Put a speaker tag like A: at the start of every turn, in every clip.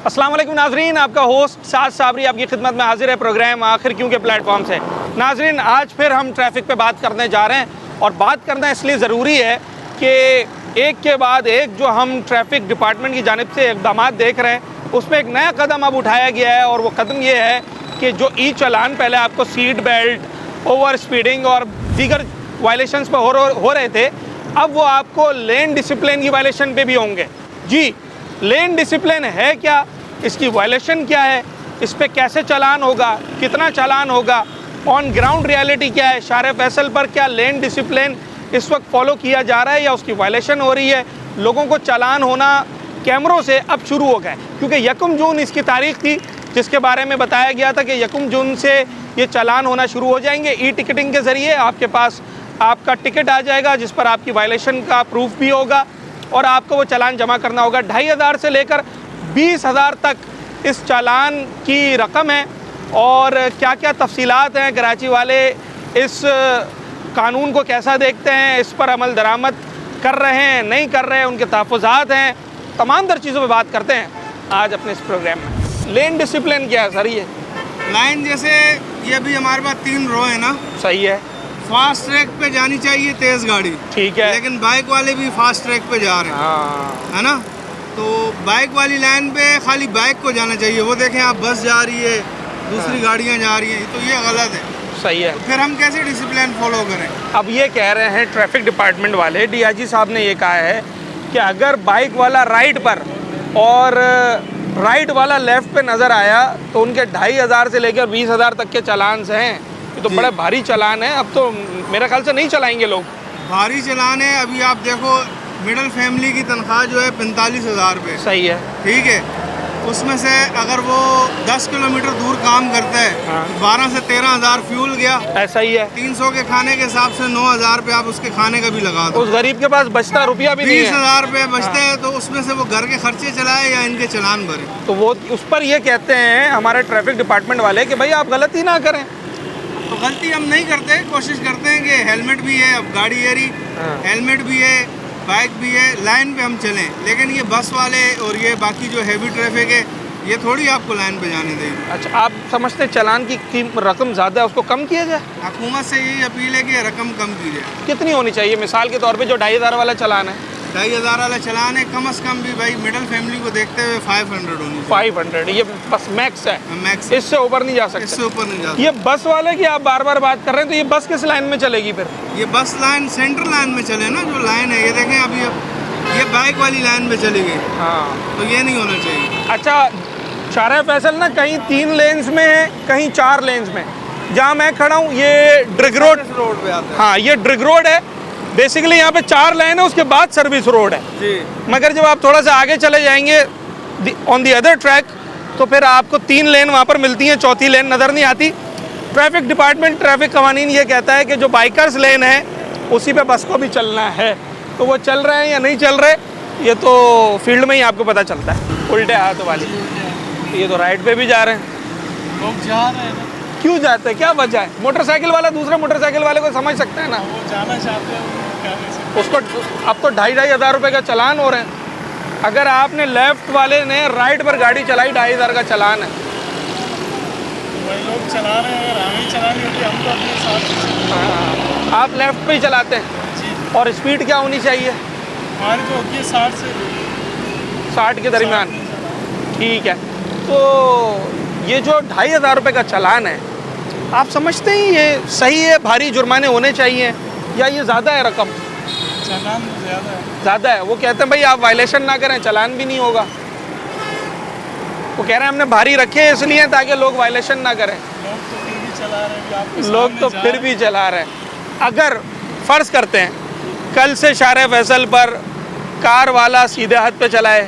A: अस्सलाम वालेकुम नाजरीन, आपका होस्ट साद साबरी आपकी खिदमत में हाजिर है प्रोग्राम आखिर क्यों के प्लेटफॉर्म से। नाजरीन, आज फिर हम ट्रैफिक पे बात करने जा रहे हैं और बात करना इसलिए ज़रूरी है कि एक के बाद एक जो हम ट्रैफिक डिपार्टमेंट की जानिब से इक़दाम देख रहे हैं उसमें एक नया कदम अब उठाया गया है और वो कदम ये है कि जो ई चालान पहले आपको सीट बेल्ट, ओवर स्पीडिंग और दीगर वायलेशंस पे हो रहे थे, अब वो आपको लेन डिसिप्लिन की वायलेशन पे भी होंगे। जी, लेन डिसिप्लिन है क्या, इसकी वायलेशन क्या है, इस पे कैसे चालान होगा, कितना चालान होगा, ऑन ग्राउंड रियलिटी क्या है, शार फैसल पर क्या लेन डिसिप्लिन इस वक्त फॉलो किया जा रहा है या उसकी वायलेशन हो रही है। लोगों को चालान होना कैमरों से अब शुरू हो गए क्योंकि 1 जून इसकी तारीख थी जिसके बारे में बताया गया था कि 1 जून से ये चालान होना शुरू हो जाएंगे। ई टिकटिंग के ज़रिए आपके पास आपका टिकट आ जाएगा जिस पर आपकी वायलेशन का प्रूफ भी होगा और आपको वो चालान जमा करना होगा। 2500 से लेकर 20,000 तक इस चालान की रकम है और क्या क्या तफसीलात हैं, कराची वाले इस कानून को कैसा देखते हैं, इस पर अमल दरामद कर रहे हैं, नहीं कर रहे हैं, उनके तहफ़्फ़ुज़ात हैं, तमाम तर चीज़ों पे बात करते हैं आज अपने इस प्रोग्राम में। लेन डिसिप्लिन क्या है सर? ये
B: लाइन जैसे ये भी हमारे पास 3 रो है ना,
A: सही है,
B: फास्ट ट्रैक पे जानी चाहिए तेज़ गाड़ी,
A: ठीक है,
B: लेकिन बाइक वाले भी फास्ट ट्रैक पे जा रहे हैं,
A: हाँ,
B: है ना। तो बाइक वाली लाइन पे खाली बाइक को जाना चाहिए। वो देखें आप, बस जा रही है, दूसरी गाड़ियाँ जा रही हैं, तो ये गलत है।
A: सही है।
B: तो फिर हम कैसे डिसिप्लिन फॉलो करें?
A: अब ये कह रहे हैं ट्रैफिक डिपार्टमेंट वाले, डीआईजी साहब ने ये कहा है कि अगर बाइक वाला राइट पर और राइट वाला लेफ़्ट पे नज़र आया तो उनके 2500 से लेकर 20,000 तक के चालान हैं। ये तो बड़े भारी चालान है, अब तो मेरे ख्याल से नहीं चलाएंगे लोग।
B: भारी चालान है। अभी आप देखो, मिडिल फैमिली की तनख्वाह जो है 45,000 रुपये,
A: सही है,
B: ठीक है। उसमें से अगर वो 10 किलोमीटर दूर काम करता है,
A: हाँ,
B: 12 से 13,000 फ्यूल गया,
A: ऐसा ही है। 300
B: के खाने के हिसाब से 9,000 रुपये आप उसके खाने का भी लगा दो।
A: उस गरीब के पास बचता रुपया भी नहीं है।
B: 20,000 रुपये बचते हैं, तो उसमें से वो घर के खर्चे चलाए या इनके चालान भरे।
A: तो वो उस पर ये कहते हैं हमारे ट्रैफिक डिपार्टमेंट वाले कि भाई आप गलती ना करें।
B: तो गलती हम नहीं करते, कोशिश करते हैं कि हेलमेट भी है, अब गाड़ी एरी, हेलमेट भी है, बाइक भी है, लाइन पे हम चलें। लेकिन ये बस वाले और ये बाकी जो हैवी ट्रैफिक है, ये थोड़ी आपको लाइन पे जाने देगी।
A: अच्छा, आप समझते हैं चालान की रकम ज़्यादा है, उसको कम किया जाए?
B: हुकूमत से यही अपील है कि रकम कम की जाए।
A: कितनी होनी चाहिए? मिसाल के तौर पे जो 2500 वाला चालान है,
B: 2500 वाला चालान है, कम से कम भी भाई मिडिल फैमिली को देखते हुए 500 होनी चाहिए।
A: 500 ये बस मैक्स है,
B: मैक्स,
A: इससे ऊपर नहीं जा सकते।
B: इससे ऊपर नहीं जा सकते।
A: ये बस वाले की आप बार बार बात कर रहे हैं, तो ये बस किस लाइन में चलेगी फिर?
B: ये बस लाइन सेंट्रल लाइन में चले ना, जो लाइन है ये देखें। अभी ये बाइक वाली लाइन में चली गई,
A: हाँ,
B: तो ये नहीं होना चाहिए।
A: अच्छा, शार फैसल ना कहीं 3 लेन्स में है, कहीं 4 लेन्स में। जहाँ मैं खड़ा हूँ ये ड्रिग रोड
B: पे आता है।
A: हाँ, ये ड्रिग रोड है। बेसिकली यहाँ पे 4 लाइन है, उसके बाद सर्विस रोड है
B: जी।
A: मगर जब आप थोड़ा सा आगे चले जाएंगे ऑन दी अदर ट्रैक तो फिर आपको 3 लेन वहाँ पर मिलती हैं, चौथी लेन नज़र नहीं आती। ट्रैफिक डिपार्टमेंट, ट्रैफिक कवानीन ये कहता है कि जो बाइकर्स लेन है उसी पे बस को भी चलना है। तो वो चल रहे हैं या नहीं चल रहे, ये तो फील्ड में ही आपको पता चलता है। उल्टे हाथ वाली, ये तो राइट पे भी जा रहे हैं,
B: लोग जा रहे हैं।
A: क्यों जाते हैं, क्या वजह है? मोटरसाइकिल वाला दूसरे मोटरसाइकिल वाले को समझ सकते हैं ना,
B: वो जाना चाहते हैं,
A: उसको अब तो 2,500 रुपये का चालान हो रहे हैं। अगर आपने लेफ्ट वाले ने राइट पर गाड़ी चलाई, 2,500 का चालान है।
B: वही लोग चला रहे हैं, हमें चलानी होती है, हम तो अपने साथ।
A: हाँ, आप लेफ्ट पे ही चलाते हैं जी। और स्पीड क्या होनी चाहिए?
B: हमारी जो होती है
A: 60 के दरमियान, ठीक है। तो ये जो 2,500 रुपये का चालान है, आप समझते हैं ये सही है? भारी जुर्माने होने चाहिए या ये ज़्यादा है रकम?
B: चालान ज़्यादा है।
A: ज़्यादा है। वो कहते हैं भाई आप वायलेशन ना करें, चालान भी नहीं होगा। वो कह रहे हैं हमने भारी रखे इसलिए ताकि लोग वायलेशन ना करें।
B: लोग तो फिर भी चला रहे हैं,
A: लोग तो फिर भी चला रहे हैं। अगर फ़र्ज़ करते हैं कल से शार फैसल पर कार वाला सीधे हाथ पे चलाए,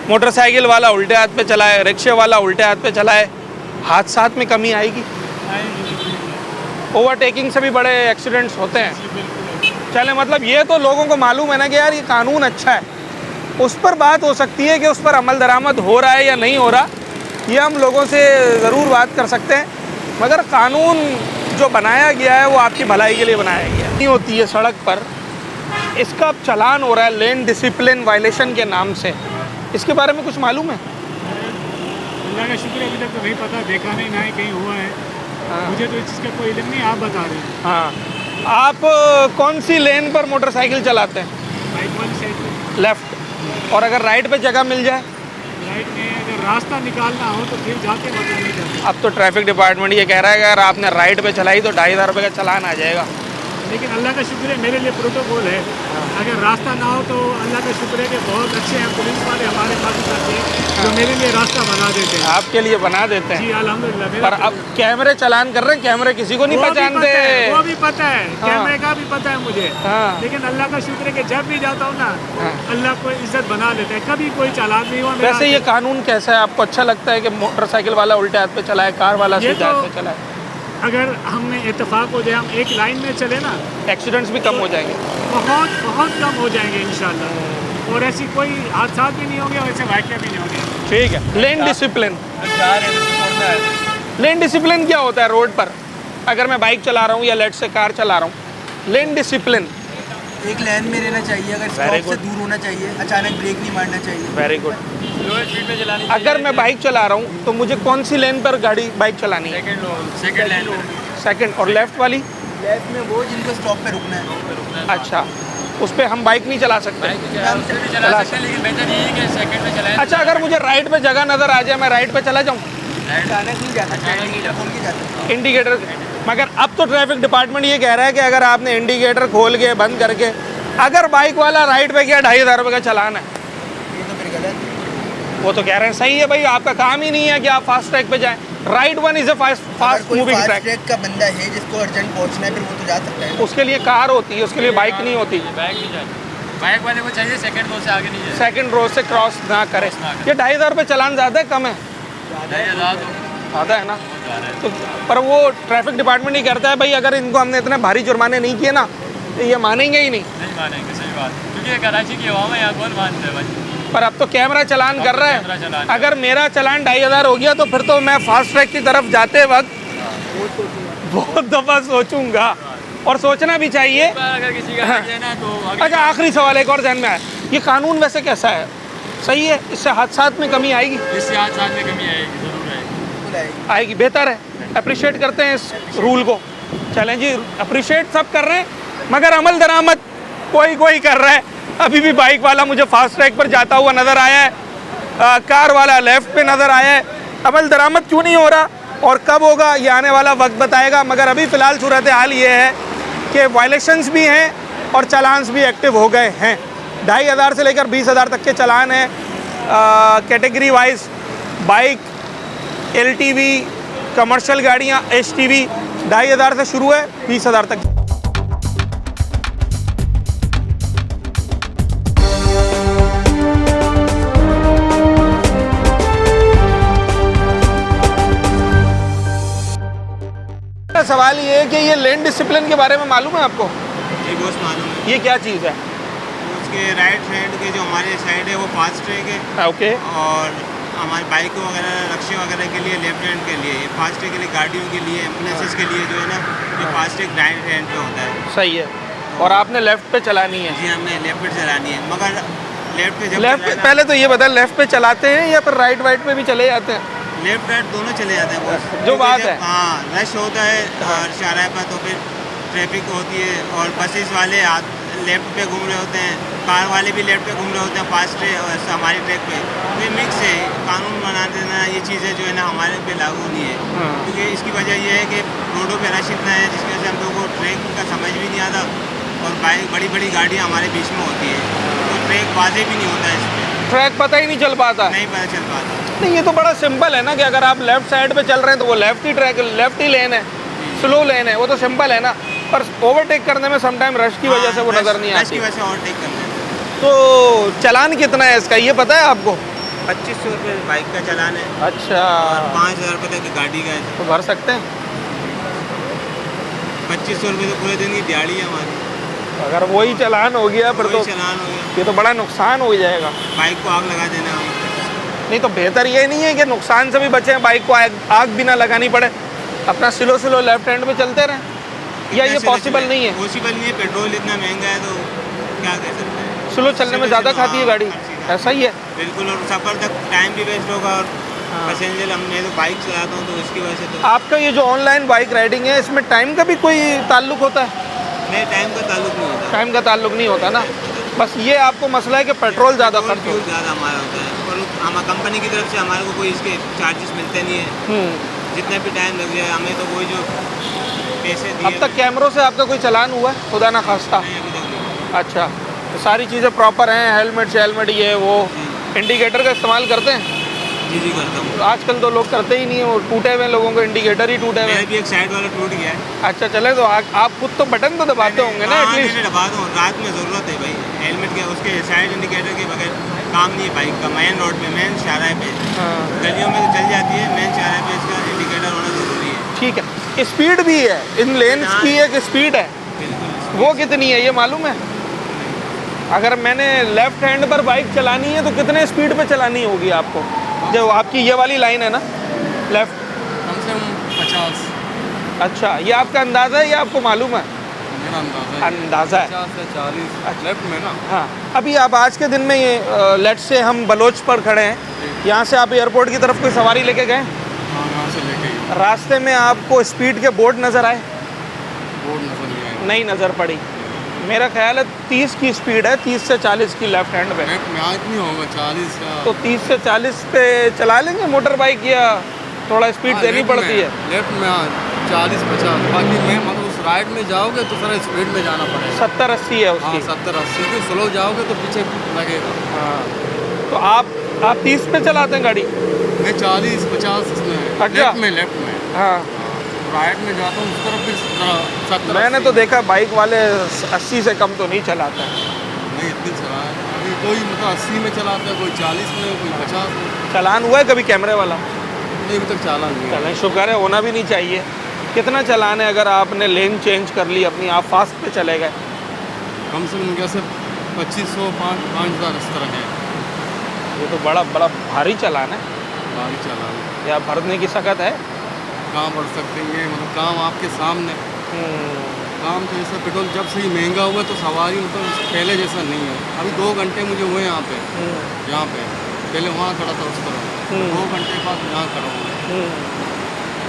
A: मोटरसाइकिल वाला उल्टे हाथ पे चलाए, रिक्शे वाला उल्टे हाथ पे चलाए, हादसात में कमी आएगी। ओवरटेकिंग से भी बड़े एक्सीडेंट्स होते हैं। चले, मतलब ये तो लोगों को मालूम है ना कि यार ये कानून अच्छा है, उस पर बात हो सकती है कि उस पर अमल दरामद हो रहा है या नहीं हो रहा, ये हम लोगों से ज़रूर बात कर सकते हैं। मगर कानून जो बनाया गया है वो आपकी भलाई के लिए बनाया गया है। नहीं होती है सड़क पर, इसका अब चालान हो रहा है लेन डिसिप्लिन वायलेशन के नाम से। इसके बारे में कुछ मालूम है?
C: अल्लाह का शुक्र है, अभी तक तो नहीं पता, देखा नहीं, ना ही कहीं हुआ है। मुझे तो इस चीज़ का कोई इल्म नहीं, आप बता रहे हैं।
A: हाँ, आप कौन सी लेन पर मोटरसाइकिल चलाते हैं?
C: बाइक वाली साइड पर।
A: लेफ्ट। और अगर राइट पे जगह मिल जाए?
C: राइट में अगर रास्ता निकालना हो तो फिर जाते वरना नहीं जाते।
A: अब तो ट्रैफिक डिपार्टमेंट ये कह रहा है कि अगर आपने राइट पे चलाई तो 2500 रुपये का चालान आ जाएगा।
C: लेकिन अल्लाह का शुक्र है, मेरे लिए प्रोटोकॉल है। अगर रास्ता ना हो तो अल्लाह का शुक्र है कि बहुत अच्छे हैं पुलिस वाले हमारे पाकिस्तान के, जो मेरे लिए रास्ता बना देते हैं।
A: आपके लिए बना देते हैं?
C: जी अल्हम्दुलिल्लाह।
A: पर अब कैमरे चालान कर रहे हैं, कैमरे किसी को नहीं पहचानते।
C: वो भी पता है, कैमरे का भी पता है मुझे। लेकिन अल्लाह का शुक्र है कि जब भी जाता हूँ ना, अल्लाह को इज्जत बना देता है, कभी कोई चालान नहीं हुआ।
A: वैसे ये कानून कैसा है आपको? अच्छा लगता है कि मोटरसाइकिल वाला उल्टे हाथ पे चलाए, कार वाला सीधे हाथ पे चलाए?
C: अगर हमने इत्तेफाक हो जाए, हम एक लाइन में चले ना,
A: एक्सीडेंट्स भी कम हो जाएंगे,
C: बहुत बहुत कम हो जाएंगे इंशाल्लाह। और ऐसी कोई हादसा भी नहीं होंगे, वैसे वाक़या भी नहीं होंगे।
A: ठीक है। लेन डिसिप्लिन, लेन डिसिप्लिन क्या होता है रोड पर? अगर मैं बाइक चला रहा हूँ या लेट से कार चला रहा हूँ, लेन डिसिप्लिन
D: एक लाइन में रहना चाहिए, अगर स्टॉप से दूर होना चाहिए, अचानक ब्रेक नहीं मारना चाहिए।
A: Very good. अगर मैं बाइक चला रहा हूँ तो मुझे कौन सी लेन पर गाड़ी बाइक चलानी है?
C: सेकंड लाइन में।
A: सेकंड। और लेफ्ट वाली?
D: लेफ्ट में वो जिनको स्टॉप पे रुकना है।
A: अच्छा, उस पर हम बाइक नहीं चला सकते?
C: चला सकते हैं, लेकिन बेहतर यही है कि सेकंड में चलाएं।
A: अच्छा, अगर मुझे राइट पे जगह नज़र आ जाए, मैं राइट पे चला जाऊँ?
D: अचानक नहीं जाता,
A: इंडिकेटर। मगर अब तो ट्रैफिक डिपार्टमेंट ये कह रहा है कि अगर आपने इंडिकेटर खोल के बंद करके, अगर बाइक वाला राइट पे गया 2500 रुपये का चालान है।
D: ये तो फिर गलत है।
A: वो तो कह रहे हैं सही है भाई, आपका काम ही नहीं है कि आप फास्ट ट्रैक पे जाएं। Right one is a fast moving track.
D: Track का बंदा है जिसको अर्जेंट पहुंचना है, फिर वो तो जा सकता है।
A: उसके लिए कार होती है, उसके लिए बाइक नहीं होती।
C: बाइक नहीं जाती, बाइक वाले को चाहिए सेकंड रो से आगे नहीं जाए,
A: सेकंड रो से क्रॉस ना करे। ये 2500 रुपये चालान ज़्यादा है कम है? ज़्यादा है ना? तो पर वो ट्रैफिक डिपार्टमेंट ही करता है भाई, अगर इनको हमने इतने भारी जुर्माने नहीं किए ना तो ये मानेंगे ही नहीं।
C: नहीं मानेंगे, सही बात, क्योंकि कराची की हवा में यहाँ कौन मानते हैं भाई।
A: पर अब तो कैमरा चालान कर रहा है। अगर मेरा चालान 2500 हो गया तो फिर तो मैं फास्ट ट्रैक की तरफ जाते वक्त बहुत दफ़ा सोचूंगा, और सोचना भी चाहिए।
C: अगर किसी का लग जाए ना तो
A: अच्छा, आखिरी सवाल एक और ध्यान में आया, ये कानून वैसे कैसा है? सही है? इससे हादसात में कमी आएगी?
C: इससे हादसा में कमी आएगी, जरूर आएगी।
A: आएगी, बेहतर है। अप्रिशिएट करते हैं इस रूल को। चलें जी, अप्रिशिएट सब कर रहे हैं, मगर अमल दरामद कोई कर रहा है। अभी भी बाइक वाला मुझे फास्ट ट्रैक पर जाता हुआ नज़र आया है, कार वाला लेफ्ट पे नज़र आया है। अमल दरामद क्यों नहीं हो रहा और कब होगा ये आने वाला वक्त बताएगा। मगर अभी फ़िलहाल सूरत हाल ये है कि वायलेशंस भी हैं और चालान्स भी एक्टिव हो गए हैं। 2500 से लेकर 20,000 तक के चालान हैं। Category wise bike, LTV, commercial गाड़ियाँ, HTV 2500 से शुरू है, 20,000 तक। सवाल ये है कि ये लेन डिसिप्लिन के बारे में मालूम है आपको?
B: ये गोश्त मालूम है। ये
A: क्या चीज़ है?
B: उसके राइट हैंड के जो हमारे साइड है वो फास्ट ट्रैक है,
A: ओके।
B: और हमारे बाइक वगैरह, रक्शे वगैरह के लिए लेफ्ट हैंड के लिए, ये फास्ट ट्रैक के लिए, गाड़ियों के लिए, एम्बुलेंसेस के लिए जो है ना, ये फास्ट ट्रैक राइट हैंड पे होता है।
A: सही है। और आपने लेफ्ट पे चलानी है?
B: जी, हमें लेफ्ट पे चलानी है, मगर लेफ्ट पे जब
A: लेफ्ट पे, पहले तो ये बता, लेफ्ट पे चलाते हैं या फिर राइट वाइट पे भी चले जाते हैं?
B: लेफ्ट राइट दोनों चले जाते हैं बस।
A: जो बात है,
B: हाँ, रश होता है और शाहराह पर तो फिर ट्रैफिक होती है, और बसेस वाले लेफ्ट पे घूम रहे होते हैं, कार वाले भी लेफ्ट पे घूम रहे होते हैं फास्ट ट्रैक और हमारी ट्रैक पे। ये मिक्स है, कानून बना देना ये चीज़ें जो है ना हमारे पे लागू नहीं है, क्योंकि इसकी वजह ये है कि रोडों पे रश इतना है जिसकी वजह से हम लोगों को ट्रैक का समझ भी नहीं आता, और बाइक बड़ी गाड़ियाँ हमारे बीच में होती है तो ट्रैक वाजे भी नहीं होता है, इस पर
A: ट्रैक पता ही नहीं चल पाता।
B: नहीं पता चल पाता।
A: नहीं, ये तो बड़ा सिंपल है ना कि अगर आप लेफ्ट साइड पे चल रहे हैं तो वो लेफ्ट ही ट्रैक, लेफ्ट ही लेन है, स्लो लेन है, वो तो सिंपल है ना। पर ओवरटेक करने में समटाइम रश की वजह से वो नज़र नहीं आती।
B: रश की वजह से ओवरटेक करने में।
A: तो चालान कितना है इसका, ये पता है आपको?
B: 2500 रुपये बाइक का चालान है।
A: अच्छा।
B: और 5000 रुपये तक की गाड़ी का है।
A: तो भर सकते हैं?
B: 2500 रुपये तो पूरे दिन की दिहाड़ी है हमारी।
A: अगर वही चालान हो गया फिर तो
B: चालान हो गया,
A: ये तो बड़ा नुकसान हो जाएगा।
B: बाइक को आग लगा देना।
A: नहीं तो बेहतर ये नहीं है कि नुकसान से भी बचें, बाइक को आग भी ना लगानी पड़े, अपना स्लो लेफ्ट हैंड पे चलते रहें? या ये पॉसिबल नहीं है?
B: पॉसिबल नहीं है, पेट्रोल इतना महंगा है तो क्या कह सकते हैं।
A: स्लो चलने में ज़्यादा खाती है गाड़ी, ऐसा ही है।
B: बिल्कुल, और सफ़र तक टाइम भी वेस्ट होगा और पैसेंजर मैं तो बाइक चलाता हूँ तो उसकी वजह से तो
A: आपका ये जो ऑनलाइन बाइक राइडिंग है इसमें टाइम का भी कोई ताल्लुक होता है?
B: नहीं, टाइम का ताल्लुक नहीं होता।
A: टाइम का ताल्लुक नहीं होता ना, बस ये आपको मसला है कि पेट्रोल ज़्यादा खर्च
B: फ्यूल
A: होता
B: ज़्यादा हमारा होता है और हमारी कंपनी की तरफ से हमारे को कोई इसके चार्जेस मिलते नहीं है।
A: है।
B: जितना भी टाइम लग जाए हमें तो वही जो पैसे दिए
A: अब तक कैमरों से आपका कोई चालान हुआ है खुदा ना खास्ता?
B: नहीं, अभी तक नहीं।
A: अच्छा, तो सारी चीज़ें प्रॉपर हैं, हेलमेट ये वो, इंडिकेटर का इस्तेमाल करते हैं?
B: जी करता हूँ।
A: आजकल तो लोग करते ही नहीं है, वो टूटे हुए लोगों को इंडिकेटर ही टूटे हुए
B: मेरा
A: हैं।
B: भी एक साइड वाला टूट गया है।
A: अच्छा चले, तो आप खुद तो बटन तो दबाते होंगे ना
B: हाँ,
A: एटलीस्ट?
B: मैं दबाता हूँ, रात में ज़रूरत है भाई हेलमेट के, उसके साइड इंडिकेटर के बगैर काम नहीं है बाइक का। मेन रोड पे, मेन शाहराह पे,
A: हाँ
B: गलियों में तो चल जाती है, मेन शाहराह पे इसका इंडिकेटर होना ज़रूरी है।
A: ठीक है। स्पीड भी है इन लेन्स की, एक स्पीड है,
B: बिल्कुल।
A: वो कितनी है ये मालूम है? अगर मैंने लेफ्ट हैंड पर बाइक चलानी है तो कितने स्पीड पे चलानी होगी आपको? जो आपकी ये वाली लाइन है ना लेफ्ट,
E: कम से कम 50।
A: अच्छा, ये आपका अंदाज़ा है या आपको मालूम है?
E: मेरा
A: अंदाज़ा है
E: 50 से 40 लेफ्ट में ना।
A: हाँ। अभी आप आज के दिन में ये लेट से हम बलोच पर खड़े हैं, यहाँ से आप एयरपोर्ट की तरफ कोई सवारी लेके गए?
E: हाँ, यहाँ से लेके ही
A: रास्ते में आपको स्पीड के बोर्ड नज़र आए?
E: बोर्ड नजर नहीं आया।
A: नहीं नज़र पड़ी। मेरा ख्याल है 30 की स्पीड है, 30 से 40 की लेफ्ट हैंड पे।
E: लेफ्ट में आज नहीं होगा 40 का।
A: तो 30 से 40 पे चला लेंगे मोटर बाइक, या थोड़ा स्पीड
E: हाँ,
A: देनी
E: लेफ्ट
A: पड़ती
E: में-
A: है?
E: लेफ्ट में 40-50, बाकी मैं मतलब उस राइट में जाओगे तो थोड़ा स्पीड में जाना पड़ेगा।
A: 70-80 है
E: हाँ,
A: उसकी।
E: 70-80 की स्लो जाओगे तो पीछे लगेगा।
A: हाँ। तो आप 30 पे चलाते हैं गाड़ी?
E: मैं 40-50 इसमें है।
A: अच्छा।
E: लेफ्ट में
A: हाँ।
E: राइट में जाता हूँ उस तरफ भी 70।
A: मैंने तो देखा बाइक वाले 80 से कम तो नहीं चलाता है।
E: नहीं इतनी चलाया अभी, कोई मतलब 80 में चलाता है, कोई 40 में, कोई 50 में।
A: चालान हुआ है कभी कैमरे वाला?
E: नहीं अभी तक चालान नहीं है।
A: चलें, शुक्र है, होना भी नहीं चाहिए। कितना चलान है अगर आपने लेन चेंज कर ली अपनी, आप फास्ट पे चले गए?
E: कम से कम कैसे 2500 5,000 इस तरह है।
A: ये तो बड़ा भारी चलान है।
E: गाड़ी चलाना
A: या भरने की सकत है?
E: कहाँ बढ़ सकते हैं, मतलब काम आपके सामने। काम तो जैसे पेट्रोल जब से ही महंगा हुआ तो सवारी मतलब पहले जैसा नहीं है। अभी 2 घंटे मुझे हुए यहाँ पे, पहले वहाँ खड़ा था उस तरह, 2 घंटे बाद यहाँ खड़ा हुआ।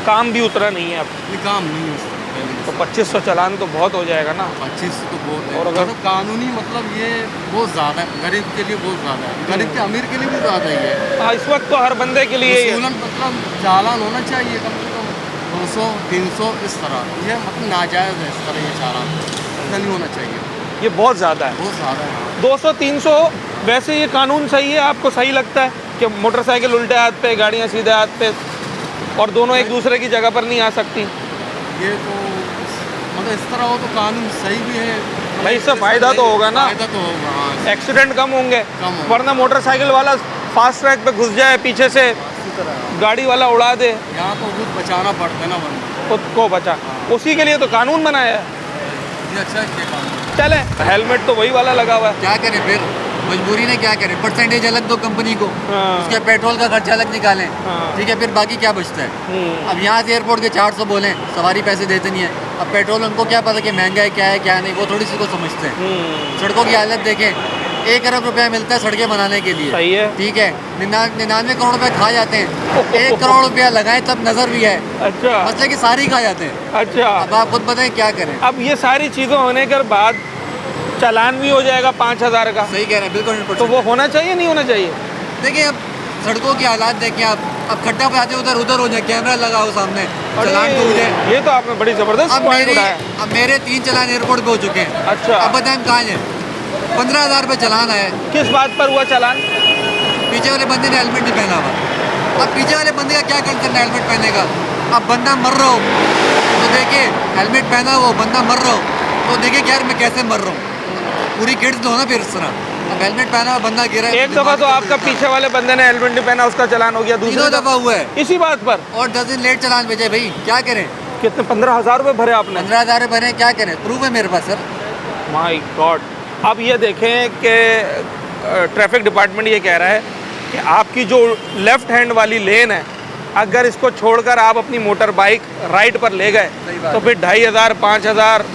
A: काम भी उतरा नहीं है अब।
E: ये काम नहीं है उस तरह पहले
A: तो
E: जैसा।
A: 2500 चलान तो बहुत हो जाएगा ना।
E: 25 तो बहुत है।
A: और अगर-
E: मतलब कानूनी मतलब ये बहुत ज़्यादा है, गरीब के लिए बहुत ज़्यादा है, गरीब के अमीर के लिए भी ज़्यादा ही है।
A: हाँ, इस वक्त तो हर बंदे के लिए ही है।
E: वसूलन मतलब चालान होना चाहिए कम से कम 200-300 इस तरह। ये मतलब नाजायज़ है इस तरह ये चालान, ऐसा नहीं होना चाहिए,
A: ये बहुत ज़्यादा है।
E: बहुत ज़्यादा है।
A: 200-300 वैसे ये कानून सही है? आपको सही लगता है कि मोटरसाइकिल उल्टे हाथ पे, गाड़ियाँ सीधे हाथ पे, और दोनों एक दूसरे की जगह पर नहीं आ सकती?
E: ये तो मतलब इस तरह हो तो कानून सही भी है।
A: भाई, इससे फ़ायदा तो होगा ना?
E: फ़ायदा तो होगा, हाँ।
A: एक्सीडेंट कम होंगे,
E: कम होंगे।
A: वरना मोटरसाइकिल वाला फास्ट ट्रैक पे घुस जाए, पीछे से
E: इसी तरह
A: गाड़ी वाला उड़ा दे,
E: यहाँ तो खुद बचाना पड़ता है ना बंदा।
A: खुद को बचा। उसी के लिए तो कानून बनाया है।
E: ये अच्छा है क्या कानून।
A: चले, हेलमेट तो वही वाला लगा हुआ है।
F: क्या करें फिर, मजबूरी ने क्या करें, परसेंटेज अलग दो कंपनी को,
A: हाँ।
F: उसके पेट्रोल का खर्चा अलग निकालें,
A: हाँ।
F: ठीक है, फिर बाकी क्या बचता है।
A: हम्म।
F: अब यहाँ से एयरपोर्ट के 400 बोलें, सवारी पैसे देते नहीं है। अब पेट्रोल उनको क्या पता कि महंगा है क्या नहीं, वो थोड़ी सी को समझते हैं। सड़कों की हालत देखें, 1 अरब रुपया मिलता है सड़कें बनाने के लिए,
A: सही है।
F: ठीक है, 99 करोड़ रुपए खा जाते हैं, 1 करोड़ रुपया लगाए तब नजर भी है,
A: अच्छा
F: मसले की सारी खा जाते हैं।
A: अच्छा।
F: अब आप खुद बताएं क्या करें।
A: अब ये सारी चीज़ें होने के बाद चालान भी हो जाएगा 5,000 का,
F: सही कह रहे हैं, बिल्कुल
A: तो वो होना चाहिए नहीं होना चाहिए?
F: देखिए अब सड़कों की हालात देखें आप, अब खड्डा पे आते उधर हो जाए, कैमरा लगाओ सामने, चलान तो हो जाए।
A: ये तो आपने बड़ी जबरदस्त
F: अब
A: पॉइंट उठाया।
F: मेरे 3 चलान एयरपोर्ट पे हो चुके हैं।
A: अच्छा।
F: अब बताएं हम कहाँ हैं। 15,000 रुपये चलान आया है,
A: किस बात पर हुआ चालान?
F: पीछे वाले बंदे ने हेलमेट नहीं पहना हुआ। अब पीछे वाले बंदे का क्या कंसर्न है हेलमेट पहनने का। अब बंदा मर रहा हो तो देखिए, हेलमेट पहना हो बंदा मर रहा हो तो देखिए यार मैं कैसे मर रहा हूँ, पूरी किड्स दो ना फिर इस तरह। अब हेलमेट पहना हुआ बंदा गिरा है,
A: एक दफ़ा तो आपका पीछे वाले बंदे ने हेलमेट नहीं पहना, उसका चालान हो गया। दूसरी
F: 3 दफा हुआ है,
A: इसी बात पर।
F: और 10 दिन लेट चलान भेजे भाई, क्या करें।
A: कितने 15,000 रुपये भरे आपने?
F: 15,000 रुपये भरे, क्या करें, प्रूफ है मेरे पास सर।
A: My God. अब ये देखें कि ट्रैफिक डिपार्टमेंट ये कह रहा है कि आपकी जो लेफ़्ट हैंड वाली लेन है, अगर इसको छोड़कर आप अपनी मोटर बाइक राइट पर ले गए तो फिर 2,500 5,000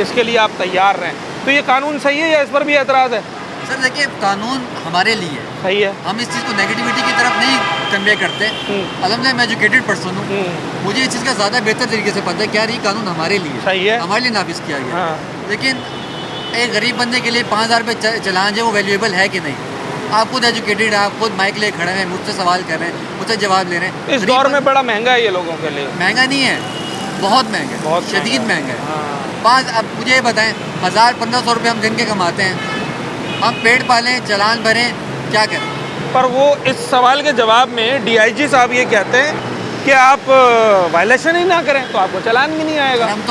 A: इसके लिए आप तैयार रहें। तो ये कानून सही है या इस पर भी एतराज़ है?
F: सर देखिए, कानून हमारे लिए है,
A: सही है।
F: हम इस चीज़ को नेगेटिविटी की तरफ नहीं कन्वे करते। अलहमदिल्ला मैं एजुकेटेड पर्सन हूँ, मुझे इस चीज़ का ज़्यादा बेहतर तरीके से पता है क्या ये कानून हमारे लिए
A: सही है,
F: हमारे लिए नाफिज किया गया।
A: हाँ।
F: लेकिन एक गरीब बंदे के लिए 5,000 रुपये चलान जो वो वैल्यूएबल है कि नहीं? आप खुद एजुकेटेड हैं, आप खुद माइक ले खड़े हैं, मुझसे सवाल कर रहे हैं, मुझसे जवाब ले रहे हैं।
A: इस दौर में बड़ा महंगा है ये लोगों के लिए।
F: महंगा नहीं है, बहुत महंगा है,
A: बहुत
F: शदीद महंगा है।
A: हाँ।
F: अब मुझे ये बताएं, 1,000-1,500 रुपये हम दिन के कमाते हैं, हम पेट पालें, चलान भरें, क्या करें?
A: पर वो इस सवाल के जवाब में डीआईजी साहब ये कहते हैं कि आप वायलेशन ही ना करें तो आपको चालान भी नहीं आएगा।
F: हम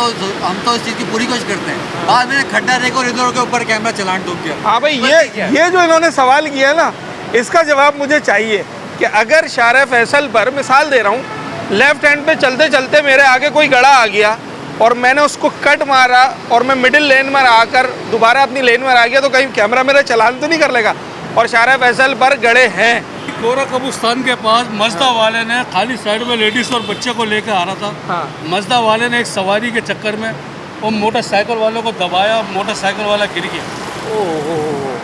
F: तो इस चीज़ की पूरी कोशिश करते हैं। बाद में खड्डा देखो, रिजोर के ऊपर कैमरा चलान ठोक दिया।
A: हाँ भाई, ये जो इन्होंने सवाल किया है ना, इसका जवाब मुझे चाहिए कि अगर शार फैसल पर, मिसाल दे रहा हूँ, लेफ्ट हैंड पे चलते चलते मेरे आगे कोई गड़ा आ गया और मैंने उसको कट मारा और मैं मिडिल लेन में आकर दोबारा अपनी लेन में आ गया, तो कहीं कैमरा मेरा चालान तो नहीं कर लेगा? और शार फैसल पर गड़े हैं।
G: कोरा कब्रिस्तान के पास मजदा वाले ने खाली साइड में लेडीज और बच्चे को लेकर आ रहा था।
A: हाँ।
G: मजदा वाले ने एक सवारी के चक्कर में वो मोटरसाइकिल वालों को दबाया, मोटरसाइकिल वाला गिर गया,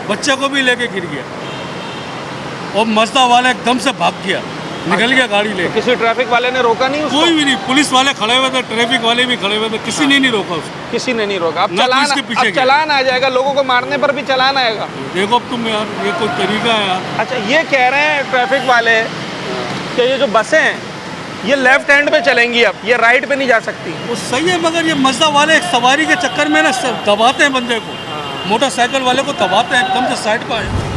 G: बच्चे को भी लेके गिर गया और मजदा वाला एकदम से भाग गया, निकल गया गाड़ी लेके।
A: किसी ट्रैफिक वाले ने रोका नहीं उसको?
G: कोई भी नहीं, पुलिस वाले खड़े हुए थे, ट्रैफिक वाले भी खड़े हुए थे, किसी ने नहीं रोका उसको।
A: किसी ने नहीं रोका। अब
G: ना
A: चालान,
G: पुलिस के पीछे
A: अब चालान आ जाएगा, लोगों को मारने पर भी चालान आएगा।
G: देखो अब तुम यार, ये कोई तरीका है यार।
A: अच्छा, ये कह रहे हैं ट्रैफिक वाले कि ये जो बसें हैं ये लेफ्ट हैंड पे चलेंगी, अब ये राइट पे नहीं जा सकती।
G: वो सही है, मगर ये मजदा वाले एक सवारी के चक्कर में ना दबाते हैं बंदे को, मोटरसाइकिल वाले को दबाते हैं, एकदम से साइड पर है।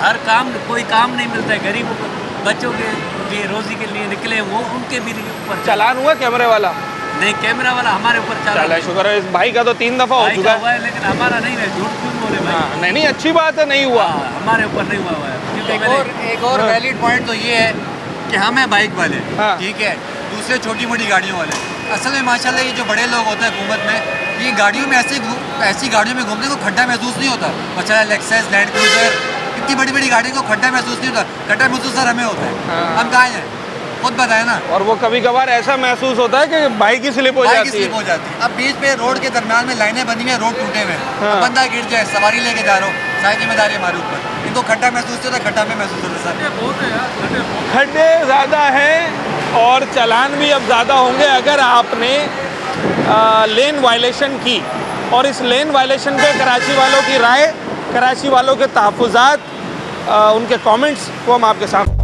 H: हर काम, कोई काम नहीं मिलता है गरीबों को, बच्चों के लिए रोजी के लिए निकले वो उनके भी ऊपर
A: चालान हुआ कैमरे वाला?
H: नहीं, कैमरा वाला हमारे ऊपर
A: चला, शुक्र है। इस भाई का तो 3 दफ़ा हो चुका है,
H: लेकिन हमारा नहीं है। झूठ क्यों बोले भाई?
A: हाँ, नहीं, अच्छी बात है, नहीं हुआ।
H: हमारे ऊपर नहीं हुआ है।
F: एक और वैलिड पॉइंट तो ये है कि हम हैं बाइक वाले,
A: हाँ।
F: ठीक है, दूसरे छोटी मोटी गाड़ियों वाले। असल में माशाल्लाह ये जो बड़े लोग होते हैं हुकूमत में, ये गाड़ियों में ऐसी गाड़ियों में घूमने को खड्डा महसूस नहीं होता। मसला लेक्सस, लैंड क्रूजर, इतनी बड़ी बड़ी गाड़ी को खड्डा महसूस नहीं होता। खड्डा महसूस सर हमें होता है।
A: हाँ।
F: हम कहाँ हैं, खुद बताए ना।
A: और वो कभी कभार ऐसा महसूस होता है कि बाइक ही स्लिप हो जाती है।
F: अब बीच पे रोड के दरम्यान में लाइनें बनी हैं, रोड टूटे हुए हैं,
A: हाँ।
F: बंदा गिर जाए, सवारी लेके जा रहा हूँ, सारी जिम्मेदारी हमारे ऊपर। इनको खड्डा महसूस होता है, खड्डा में महसूस होता है सर।
A: खड्डे ज़्यादा हैं और चालान भी अब ज़्यादा होंगे अगर आपने लेन वायलेशन की। और इस लेन वायलेशन पे कराची वालों की राय, कराची वालों के तहफ़्फ़ुज़ात, उनके कमेंट्स को हम आपके सामने।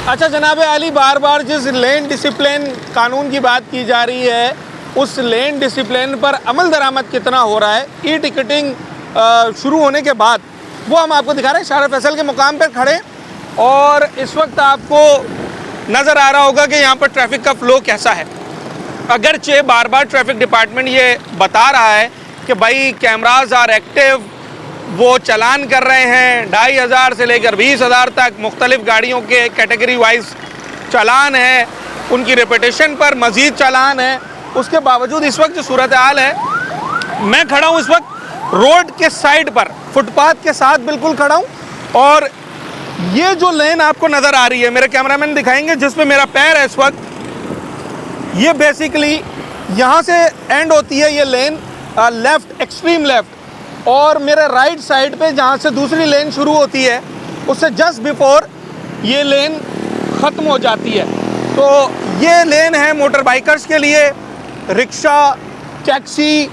A: अच्छा जनाब आली, बार बार जिस लेन डिसिप्लिन कानून की बात की जा रही है, उस लेन डिसिप्लिन पर अमल दरामद कितना हो रहा है ई टिकटिंग शुरू होने के बाद, वो हम आपको दिखा रहे हैं। शार फैसल के मुकाम पर खड़े और इस वक्त आपको नज़र आ रहा होगा कि यहाँ पर ट्रैफिक का फ़्लो कैसा है। अगरचे बार बार ट्रैफिक डिपार्टमेंट ये बता रहा है कि भाई कैमराज आर एक्टिव, वो चालान कर रहे हैं, 2,500 से लेकर 20,000 तक मुख्तलिफ गाड़ियों के कैटेगरी वाइज चालान है, उनकी रेपुटेशन पर मज़ीद चालान है। उसके बावजूद इस वक्त जो सूरत हाल है, मैं खड़ा हूँ इस वक्त रोड के साइड पर, फुटपाथ के साथ बिल्कुल खड़ा हूँ, और ये जो लेन आपको नज़र आ रही है, मेरे कैमरामैन दिखाएंगे जिस पे मेरा पैर है इस वक्त, ये बेसिकली यहाँ से एंड होती है ये लेन लेफ़्ट, एक्सट्रीम लेफ़्ट, और मेरे राइट साइड पे जहाँ से दूसरी लेन शुरू होती है उससे जस्ट बिफोर ये लेन ख़त्म हो जाती है। तो ये लेन है मोटर बाइकर्स के लिए, रिक्शा, टैक्सी,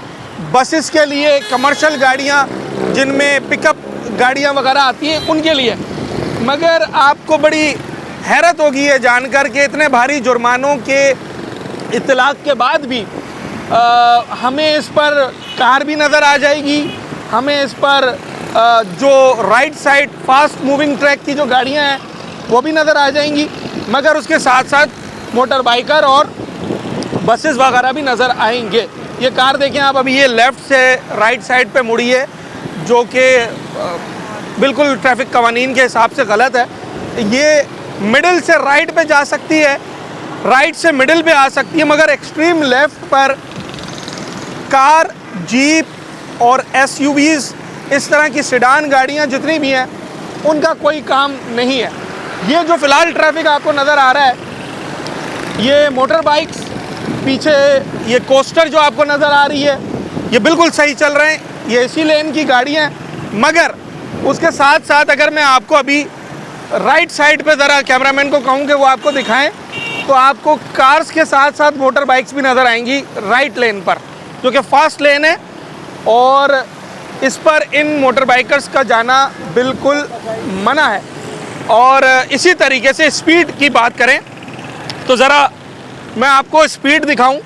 A: बसेस के लिए, कमर्शियल गाड़ियाँ जिनमें पिकअप गाड़ियाँ वगैरह आती हैं उनके लिए। मगर आपको बड़ी हैरत होगी ये जानकर कि इतने भारी जुर्मानों के इतलाक़ के बाद भी हमें इस पर कार भी नज़र आ जाएगी, हमें इस पर जो right side fast moving track की जो गाड़ियां हैं वो भी नज़र आ जाएंगी, मगर उसके साथ साथ मोटर बाइकर और बसेस वगैरह भी नज़र आएंगे। ये कार देखें आप, अभी ये लेफ़्ट से राइट साइड पे मुड़ी है, जो कि बिल्कुल ट्रैफिक कवानीन के हिसाब से गलत है। ये मिडिल से राइट पे जा सकती है, राइट से मिडिल पे आ सकती है, मगर एक्सट्रीम लेफ़्ट पर कार, जीप और एसयूवीज़, इस तरह की सेडान गाड़ियाँ जितनी भी हैं उनका कोई काम नहीं है। ये जो फ़िलहाल ट्रैफिक आपको नज़र आ रहा है, ये मोटर बाइक्स, पीछे ये कोस्टर जो आपको नज़र आ रही है, ये बिल्कुल सही चल रहे हैं, ये इसी लेन की गाड़ियाँ हैं। मगर उसके साथ साथ अगर मैं आपको अभी राइट साइड पे ज़रा कैमरामैन को कहूँ कि वो आपको दिखाएं, तो आपको कार्स के साथ साथ मोटर बाइक्स भी नज़र आएंगी राइट लेन पर, जो कि फास्ट लेन है, और इस पर इन मोटर बाइकर्स का जाना बिल्कुल मना है। और इसी तरीके से स्पीड की बात करें तो ज़रा मैं आपको स्पीड दिखाऊं,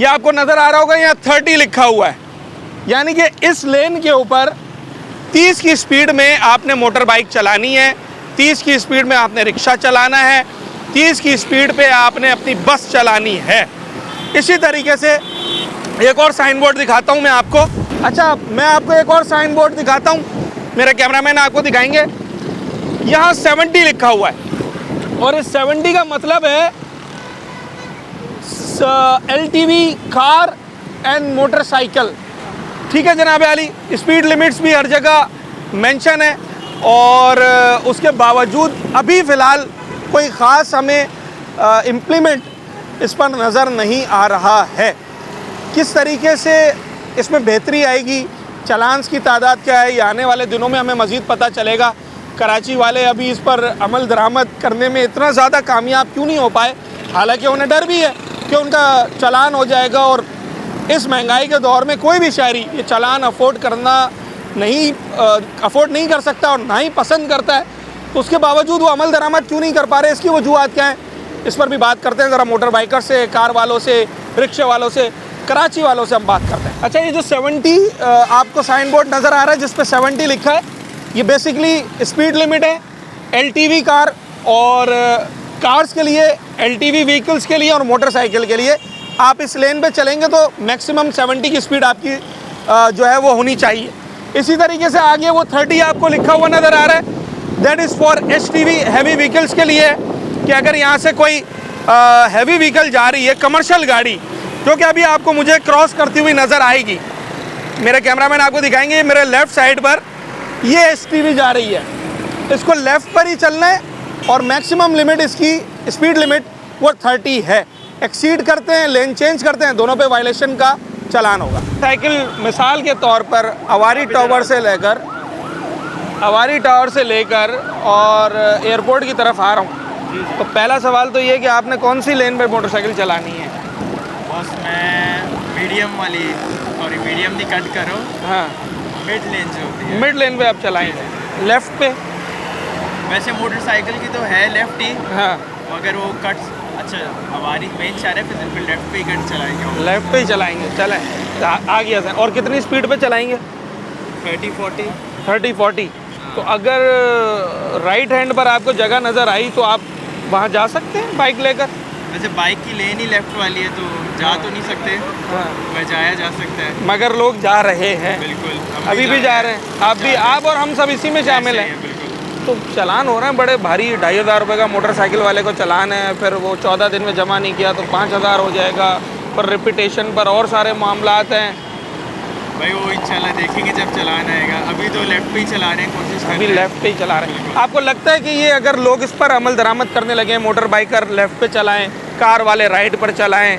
A: ये आपको नज़र आ रहा होगा यहाँ 30 लिखा हुआ है, यानी कि इस लेन के ऊपर 30 की स्पीड में आपने मोटर बाइक चलानी है, 30 की स्पीड में आपने रिक्शा चलाना है, 30 की स्पीड पे आपने अपनी बस चलानी है। इसी तरीके से एक और साइन बोर्ड दिखाता हूँ मैं आपको। अच्छा, मैं आपको एक और साइन बोर्ड दिखाता हूँ, मेरे कैमरामैन आपको दिखाएंगे। यहाँ 70 लिखा हुआ है, और इस 70 का मतलब है LTV कार एंड मोटरसाइकिल। ठीक है जनाब आली, स्पीड लिमिट्स भी हर जगह मेंशन है, और उसके बावजूद अभी फ़िलहाल कोई ख़ास हमें इम्प्लीमेंट इस पर नज़र नहीं आ रहा है। किस तरीके से इसमें बेहतरी आएगी, चालान्स की तादाद क्या है, ये आने वाले दिनों में हमें मज़ीद पता चलेगा। कराची वाले अभी इस पर अमल दरामद करने में इतना ज़्यादा कामयाब क्यों नहीं हो पाए, हालांकि उन्हें डर भी है कि उनका चालान हो जाएगा, और इस महंगाई के दौर में कोई भी शहरी ये चालान अफोर्ड नहीं कर सकता और ना ही पसंद करता है, तो उसके बावजूद वो अमल दरामद क्यों नहीं कर पा रहे, इसकी वजूहत क्या है, इस पर भी बात करते हैं ज़रा मोटर बाइकर से, कार वालों से, रिक्शे वालों से, कराची वालों से हम बात करते हैं। अच्छा, ये जो 70 आपको साइन बोर्ड नज़र आ रहा है जिस पर 70 लिखा है, ये बेसिकली स्पीड लिमिट है LTV कार और कार्स के लिए, LTV व्हीकल्स के लिए और मोटरसाइकिल के लिए। आप इस लेन पे चलेंगे तो मैक्सिमम 70 की स्पीड आपकी जो है वो होनी चाहिए। इसी तरीके से आगे वो 30 आपको लिखा हुआ नज़र आ रहा है, that is for HTV heavy vehicles के लिए, कि अगर यहाँ से कोई हैवी व्हीकल जा रही है, कमर्शियल गाड़ी, जो कि अभी आपको मुझे क्रॉस करती हुई नज़र आएगी, मेरे कैमरामैन आपको दिखाएंगे, मेरे लेफ़्ट साइड पर ये HTV जा रही है, इसको लेफ़्ट पर ही चलना है, और मैक्सिमम लिमिट इसकी स्पीड लिमिट वो 30 है। एक्सीड करते हैं, लेन चेंज करते हैं, दोनों पे वायलेशन का चालान होगा। साइकिल मिसाल के तौर पर अवारी टावर से लेकर और एयरपोर्ट की तरफ आ रहा हूँ, तो पहला सवाल तो ये कि आपने कौन सी लेन पे मोटरसाइकिल चलानी है?
I: बस मैं मीडियम नहीं कट करो,
A: हाँ,
I: मिड लेन जो होती है,
A: मिड लेन पे आप चलाएंगे। लेफ़्ट पे
I: वैसे मोटरसाइकिल की तो है लेफ्ट ही,
A: हाँ,
I: मगर वो कट, अच्छा हमारी मेन चाह रहे फिर लेफ्ट पे ही कट चलाएंगे,
A: लेफ़्ट पे ही चलाएंगे। चलें, आ गया सर। और कितनी स्पीड पे चलाएंगे? 30-40। तो अगर राइट हैंड पर आपको जगह नज़र आई तो आप वहाँ जा सकते हैं बाइक लेकर।
I: वैसे बाइक की लेन ही लेफ्ट वाली है, तो जा तो नहीं सकते,
A: हाँ,
I: वह जाया जा सकता है,
A: मगर लोग जा रहे हैं,
I: बिल्कुल
A: अभी भी जा रहे हैं। आप और हम सब इसी में शामिल हैं। तो चालान हो रहे हैं बड़े भारी, 2500 रुपये का मोटरसाइकिल वाले को चालान है, फिर वो 14 दिन में जमा नहीं किया तो 5000 हो जाएगा, पर रिपीटेशन पर और सारे मामलात हैं।
I: भाई वो इंशाल्लाह देखेंगे जब चलान आएगा, अभी तो लेफ्ट पे ही चला रहे हैं, कोशिश कर रहे हैं,
A: अभी लेफ्ट पे ही चला रहे हैं। आपको लगता है कि ये अगर लोग इस पर अमल दरामद करने लगे, मोटर बाइकर लेफ्ट पे चलाएं, कार वाले राइट पर चलाएं,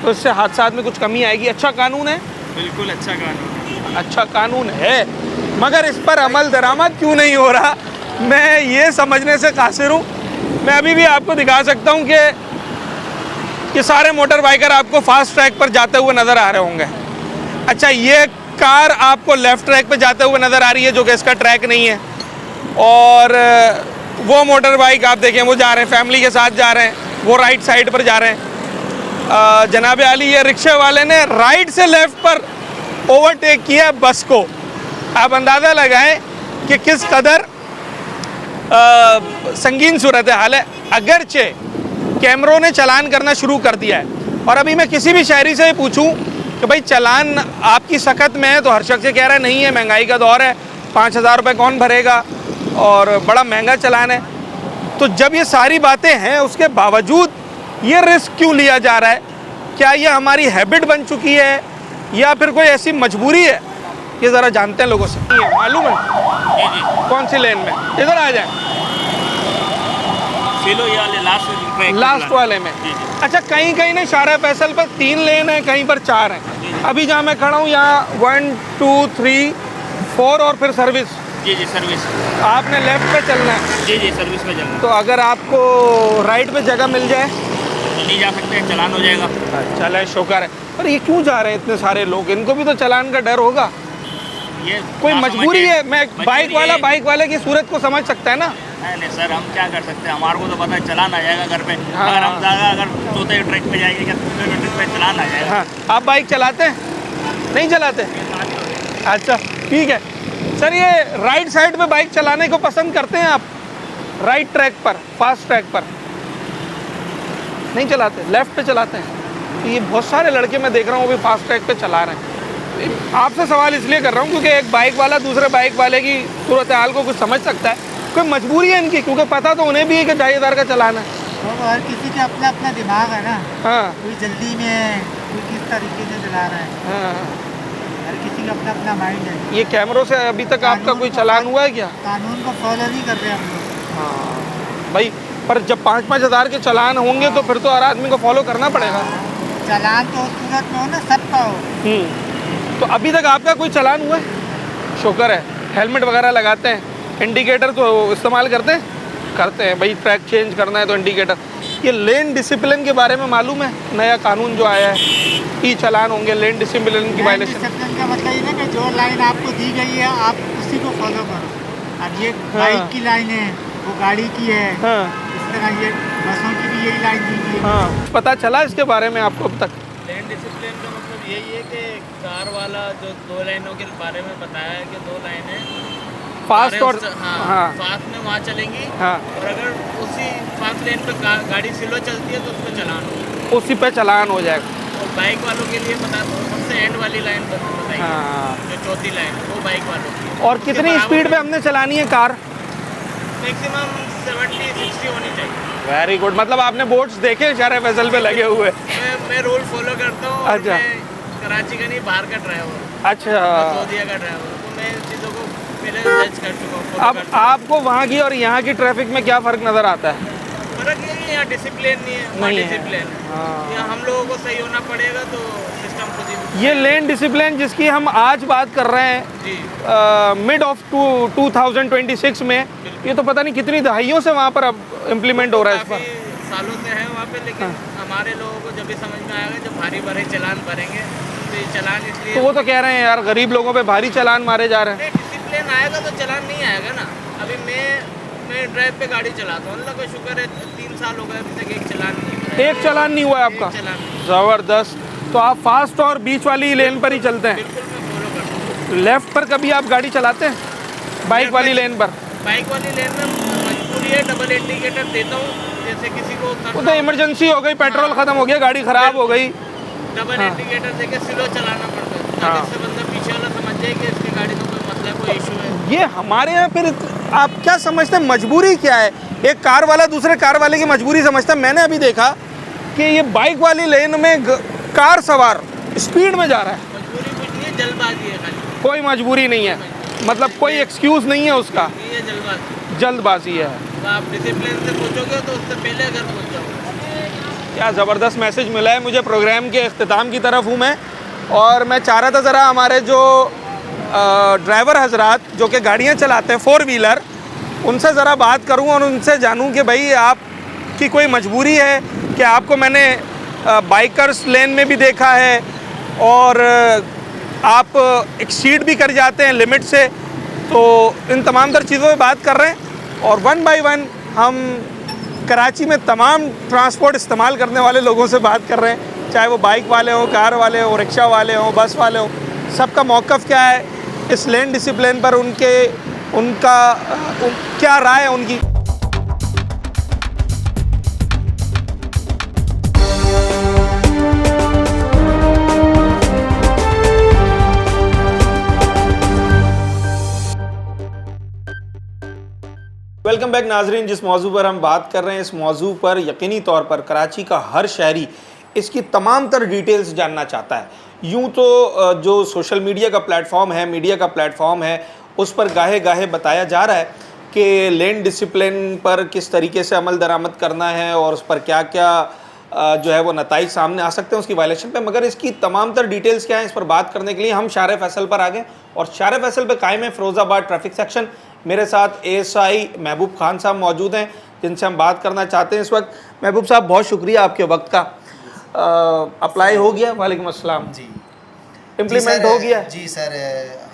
A: तो इससे हादसात में कुछ कमी आएगी? अच्छा कानून है,
I: बिल्कुल अच्छा कानून,
A: अच्छा कानून है, मगर इस पर अमल दरामद क्यों नहीं हो रहा, मैं ये समझने से कासिर हूँ। मैं अभी भी आपको दिखा सकता हूँ कि सारे मोटर बाइकर आपको फास्ट ट्रैक पर जाते हुए नज़र आ रहे होंगे। अच्छा, ये कार आपको लेफ़्ट ट्रैक पे जाते हुए नज़र आ रही है, जो कि इसका ट्रैक नहीं है, और वो मोटर बाइक आप देखें वो जा रहे हैं, फैमिली के साथ जा रहे हैं, वो राइट साइड पर जा रहे हैं। जनाब आली, ये रिक्शे वाले ने राइट से लेफ़्ट पर ओवरटेक किया बस को। आप अंदाज़ा लगाएं कि किस कदर संगीन सूरत हाल है। अगरचे कैमरों ने चालान करना शुरू कर दिया है, और अभी मैं किसी भी शहरी से पूछूं कि भाई चालान आपकी सख्त में है, तो हर शख्स कह रहा है नहीं है, महंगाई का दौर है, 5000 रुपये कौन भरेगा, और बड़ा महंगा चालान है। तो जब ये सारी बातें हैं, उसके बावजूद ये रिस्क क्यों लिया जा रहा है? क्या ये हमारी हैबिट बन चुकी है या फिर कोई ऐसी मजबूरी है? ये ज़रा जानते हैं लोगों से। मालूम है कौन सी लेन में? इधर आ जाए।
H: सिलो ये वाले लास्ट
A: लास्ट वाले में। अच्छा, कहीं कहीं ना शारा फैसल पर 3 लेन है, कहीं पर 4 हैं। अभी जहाँ मैं खड़ा हूँ यहाँ 1 2 3 4 और फिर सर्विस।
H: जी जी सर्विस।
A: आपने लेफ्ट पे चलना है।
H: जी जी सर्विस पे चलना।
A: तो अगर आपको राइट पे जगह मिल जाए
H: तो नहीं जा सकते, चालान हो जाएगा।
A: चले, शुक्र है। पर ये क्यों जा रहे हैं इतने सारे लोग? इनको भी तो चालान का डर होगा।
H: ये
A: कोई
H: ना
A: मजबूरी
H: समझिए,
A: है। मैं
H: मजबूरी
A: बाइक वाले की सूरत को समझ सकता है ना।
H: नहीं सर, हम क्या कर सकते हैं, हमारे को तो पता है चालान आ जाएगा घर पे।
A: हाँ।
H: अगर हम ज़्यादा अगर चौथे ट्रैक पे जाएंगे या तीसरे ट्रैक पे चालान आ जाएगा।
A: हाँ, आप बाइक चलाते हैं? नहीं चलाते? अच्छा ठीक है सर। ये राइट साइड पे बाइक चलाने को पसंद करते हैं आप? राइट ट्रैक पर, फास्ट ट्रैक पर नहीं चलाते, लेफ्ट पे चलाते हैं? तो ये बहुत सारे लड़के मैं देख रहा हूँ वो भी फास्ट ट्रैक पे चला रहे हैं। आपसे सवाल इसलिए कर रहा हूँ क्योंकि एक बाइक वाला दूसरे बाइक वाले की सूरत हाल को कुछ समझ सकता है। कोई मजबूरी है इनकी, क्योंकि पता तो उन्हें भी है कि 2,500 का चलाना है।
J: तो हर किसी का अपना अपना दिमाग है ना।
A: हाँ
J: कोई जल्दी में है, कोई किस तरीके से चला रहा है।
A: हाँ।
J: हर किसी का अपना अपना माइंड है।
A: ये कैमरों से अभी तक आपका कोई चालान हुआ है क्या?
J: कानून को फॉलो नहीं कर रहे हम लोग।
A: हाँ भाई, पर जब 5-5 हज़ार के चालान होंगे तो फिर तो हर आदमी को फॉलो करना पड़ेगा।
J: चालान तो उस सूरत में हो ना, सबका हो।
A: तो अभी तक आपका कोई चालान हुआ है? शुक्र है। हेलमेट वगैरह लगाते हैं, इंडिकेटर तो इस्तेमाल करते हैं? करते हैं भाई, ट्रैक चेंज करना है तो इंडिकेटर। ये लेन डिसिप्लिन के बारे में मालूम है? नया कानून जो आया है, ई चालान होंगे लेन डिसिप्लिन की वायलेशन।
J: डिसिप्लिन का मतलब ये ना कि जो लाइन आपको दी गई है आप उसी को फॉलो करो। अब ये बाइक की लाइन है, वो गाड़ी की है।
A: हाँ
J: इस तरह ये बसों की भी यही लाइन दी गई है।
A: हाँ, पता चला इसके बारे में आपको अब तक?
H: लैंड डिसिप्लिन का मतलब यही है कि कार वाला जो 2 लाइनों के बारे में बताया है कि 2 लाइनें
A: फास्ट और
H: हाँ फास्ट में वहाँ चलेंगी।
A: हाँ,
H: और अगर उसी फास्ट लेन पे गाड़ी स्लो चलती है तो उसको चलान होगा,
A: उसी पे चालान हो जाएगा।
H: और बाइक वालों के लिए बता दो, सबसे एंड वाली लाइन बताइए।
A: हाँ।
H: जो चौथी लाइन वो बाइक वालों की।
A: और कितनी स्पीड पे हमने चलानी है कार?
H: मैक्सिमम 70-60 होनी चाहिए।
A: Very good. मतलब आपने बोर्ड्स देखे शारा फैसल पे लगे हुए?
H: मैं रूल फॉलो करता हूँ।
A: अच्छा।
H: मैं कराची का नहीं, बाहर का ड्राइवर,
A: अच्छा,
H: सऊदीया का ड्राइवर, तो मैं इन चीज़ों को पहले जज कर चुका हूँ।
A: अब आपको वहाँ की और यहाँ की ट्रैफिक में क्या फ़र्क नज़र आता है?
H: फर्क ये है, यहाँ डिसिप्लिन नहीं है, वहाँ
A: नहीं है।
H: डिसिप्लिन है।
A: हाँ।
H: यहाँ हम लोगों को सही होना पड़ेगा तो सिस्टम खुद ही।
A: ये लेन डिसिप्लिन जिसकी हम आज बात कर रहे हैं,
H: जी
A: मिड ऑफ 2026 में, ये तो पता नहीं कितनी दहाइयों से वहाँ पर अब इम्प्लीमेंट हो रहा है इस पर।
H: काफ़ी सालों से है वहाँ पे, लेकिन हमारे लोगों को जब भी समझ में आएगा जब भारी भारी चालान भरेंगे तो ये चालान इसलिए।
A: तो वो तो कह रहे हैं यार गरीब लोगों पे भारी चालान मारे जा रहे हैं।
H: डिसिप्लिन आएगा तो चालान नहीं आएगा ना। अभी मैं ड्राइव पे गाड़ी चलाता हूँ, अल्लाह का शुक्र है 3 साल हो गए अभी तक एक चालान नहीं।
A: एक चालान नहीं हुआ है आपका? ज़बरदस्त। तो आप फास्ट और बीच वाली लेन पर ही चलते हैं?
H: बिल्कुल मैं फॉलो करता हूँ।
A: लेफ्ट पर कभी आप गाड़ी चलाते हैं? बाइक वाली लेन पर?
H: बाइक वाली लेन में मजबूरी है, डबल इंडिकेटर देता हूँ। जैसे किसी को
A: वो तो इमरजेंसी हो गई, पेट्रोल ख़त्म हो गया, गाड़ी ख़राब हो गई,
H: डबल इंडिकेटर देके स्लो चलाना पड़ता है ताकि इससे बंदा पीछे वाला समझ जाए कि इसकी गाड़ी में कोई मसला है, कोई इशू है।
A: ये हमारे यहाँ फिर आप क्या समझते हैं मजबूरी क्या है? एक कार वाला दूसरे कार वाले की मजबूरी समझता है। मैंने अभी देखा कि ये बाइक वाली लेन में कार सवार स्पीड में जा रहा है।
H: मजबूरी कुछ नहीं है, जल्दबाजी है खाली।
A: कोई मजबूरी नहीं है, मतलब कोई एक्सक्यूज़ नहीं है उसका,
H: ये जल्दबाजी
A: जल्दबाजी है।
H: तो आप डिसिप्लिन से पूछोगे तो उससे पहले अगर पूछ जाओगे।
A: क्या ज़बरदस्त मैसेज मिला है मुझे। प्रोग्राम के अख्ताम की तरफ हूँ मैं, और मैं चाह रहा था ज़रा हमारे जो ड्राइवर हजरात जो कि गाड़ियाँ चलाते हैं 4 व्हीलर, उनसे ज़रा बात करूँ और उनसे जानूँ कि भाई आपकी कोई मजबूरी है कि आपको मैंने बाइकर्स लेन में भी देखा है और आप एक्सीड भी कर जाते हैं लिमिट से। तो इन तमाम तर चीज़ों पे बात कर रहे हैं और 1 बाय 1 हम कराची में तमाम ट्रांसपोर्ट इस्तेमाल करने वाले लोगों से बात कर रहे हैं, चाहे वो बाइक वाले हों, कार वाले हों, रिक्शा वाले हों, बस वाले हों। सबका मौक़िफ़ क्या है इस लेन डिसिप्लिन पर, उनका क्या राय है उनकी। वेलकम बैक नाजरीन। जिस मौजू पर हम बात कर रहे हैं, इस मौजू पर यकीनी तौर पर कराची का हर शहरी इसकी तमाम तर डिटेल्स जानना चाहता है। यूँ तो जो सोशल मीडिया का प्लेटफॉर्म है, मीडिया का प्लेटफॉर्म है, उस पर गाहे गाहे बताया जा रहा है कि लेन डिसिप्लिन पर किस तरीके से अमल दरामद करना है और उस पर क्या क्या जो है वो नताइज सामने आ सकते हैं उसकी वायलेशन पे, मगर इसकी तमाम तर डिटेल्स क्या हैं इस पर बात करने के लिए हम शार फैसल पर आ गए और शार फैसल पे कायम है फिरोज़ाबाद ट्रैफिक सेक्शन। मेरे साथ ASI महबूब खान साहब मौजूद हैं जिनसे हम बात करना चाहते हैं इस वक्त। महबूब साहब बहुत शुक्रिया आपके वक्त का। अप्लाई हो गया? वालेकुम अस्सलाम
K: जी,
A: इम्प्लीमेंट हो गया?
K: जी सर,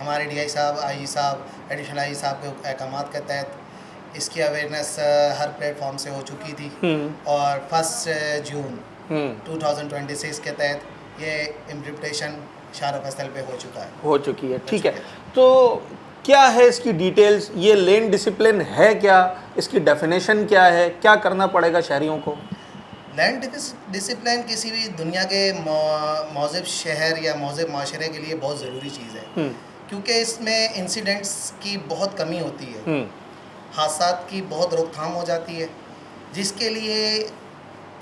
K: हमारे DI साहब, आई साहब, एडिशनल आई साहब के अहकाम के तहत इसकी अवेयरनेस हर प्लेटफॉर्म से हो चुकी थी और 1 जून 2026 के तहत ये इम्प्लीमेंटेशन शार फैसल पे हो चुकी है।
A: ठीक है, तो क्या है इसकी डिटेल्स? ये लेन डिसिप्लिन है क्या? इसकी डेफिनेशन क्या है? क्या करना पड़ेगा शहरियों को?
K: लैंड डिसिप्लिन किसी भी दुनिया के मौजूद शहर या मौजूद माशरे के लिए बहुत ज़रूरी चीज़ है, क्योंकि इसमें इंसिडेंट्स की बहुत कमी होती है, हादसात की बहुत रोकथाम हो जाती है, जिसके लिए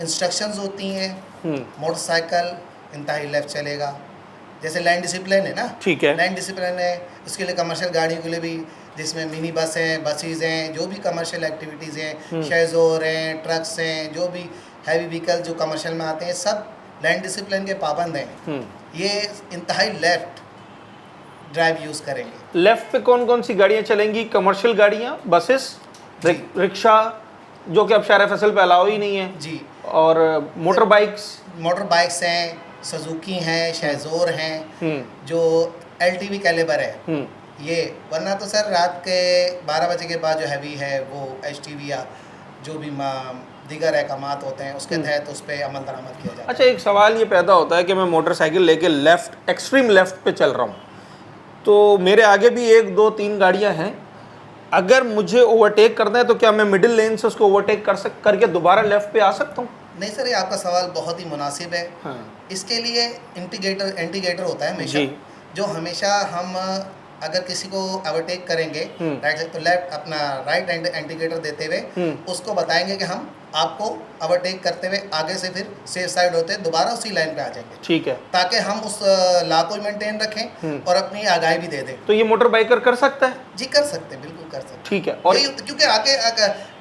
K: इंस्ट्रक्शंस होती हैं। मोटरसाइकिल इंतहाई लेफ्ट चलेगा, जैसे लैंड डिसिप्लिन है ना,
A: ठीक है,
K: लैंड डिसिप्लिन है। उसके लिए कमर्शियल गाड़ियों के लिए भी, जिसमें मिनी बस हैं, बसेज हैं, जो भी कमर्शियल एक्टिविटीज़ हैं, शेज़ोर हैं, ट्रक्स हैं, जो भी हैवी व्हीकल जो कमर्शियल में आते हैं, सब लैंड डिसिप्लिन के पाबंद हैं। ये इंतहाई लेफ्ट ड्राइव यूज़ करेंगे।
A: लेफ्ट पे कौन कौन सी गाड़ियाँ चलेंगी? कमर्शियल गाड़ियाँ, बसेस, रिक्शा, जो कि अब शार फैसल पे अलाउ ही नहीं है
K: जी,
A: और मोटर बाइक्स
K: हैं, सुजुकी हैं, शेज़ोर हैं, जो LTV कैलिबर है ये। वरना तो सर रात के 12 बजे के बाद जो हैवी है वो HTV या जो भी दीगर अहकामात होते हैं उसके तहत उस पर अमल दरामद किया जाता है।
A: अच्छा, एक सवाल ये पैदा होता है कि मैं मोटरसाइकिल लेके लेफ़्ट, एक्सट्रीम लेफ़्ट पे चल रहा हूँ, तो मेरे आगे भी 1, 2, 3 गाड़ियाँ हैं। अगर मुझे ओवरटेक करना है तो क्या मैं मिडिल लेन से उसको ओवरटेक करके दोबारा लेफ़्ट पे आ सकता हूँ?
K: नहीं सर, ये आपका सवाल बहुत ही मुनासिब है। इसके लिए इंडिकेटर होता है हमेशा, जो हमेशा हम अगर किसी को ओवरटेक करेंगे राइट तो लेफ्ट अपना राइट इंडिकेटर देते हुए उसको बताएंगे कि हम आपको ओवरटेक करते हुए आगे से फिर सेफ साइड होते हैं दोबारा उसी लाइन पे आ जाएंगे।
A: ठीक है,
K: ताकि हम उस लॉ को मेंटेन रखें और अपनी आगाही भी दे दें।
A: तो ये मोटर बाइकर कर सकता है?
K: जी कर सकते हैं, बिल्कुल कर सकते हैं।
A: ठीक है, और
K: क्योंकि आगे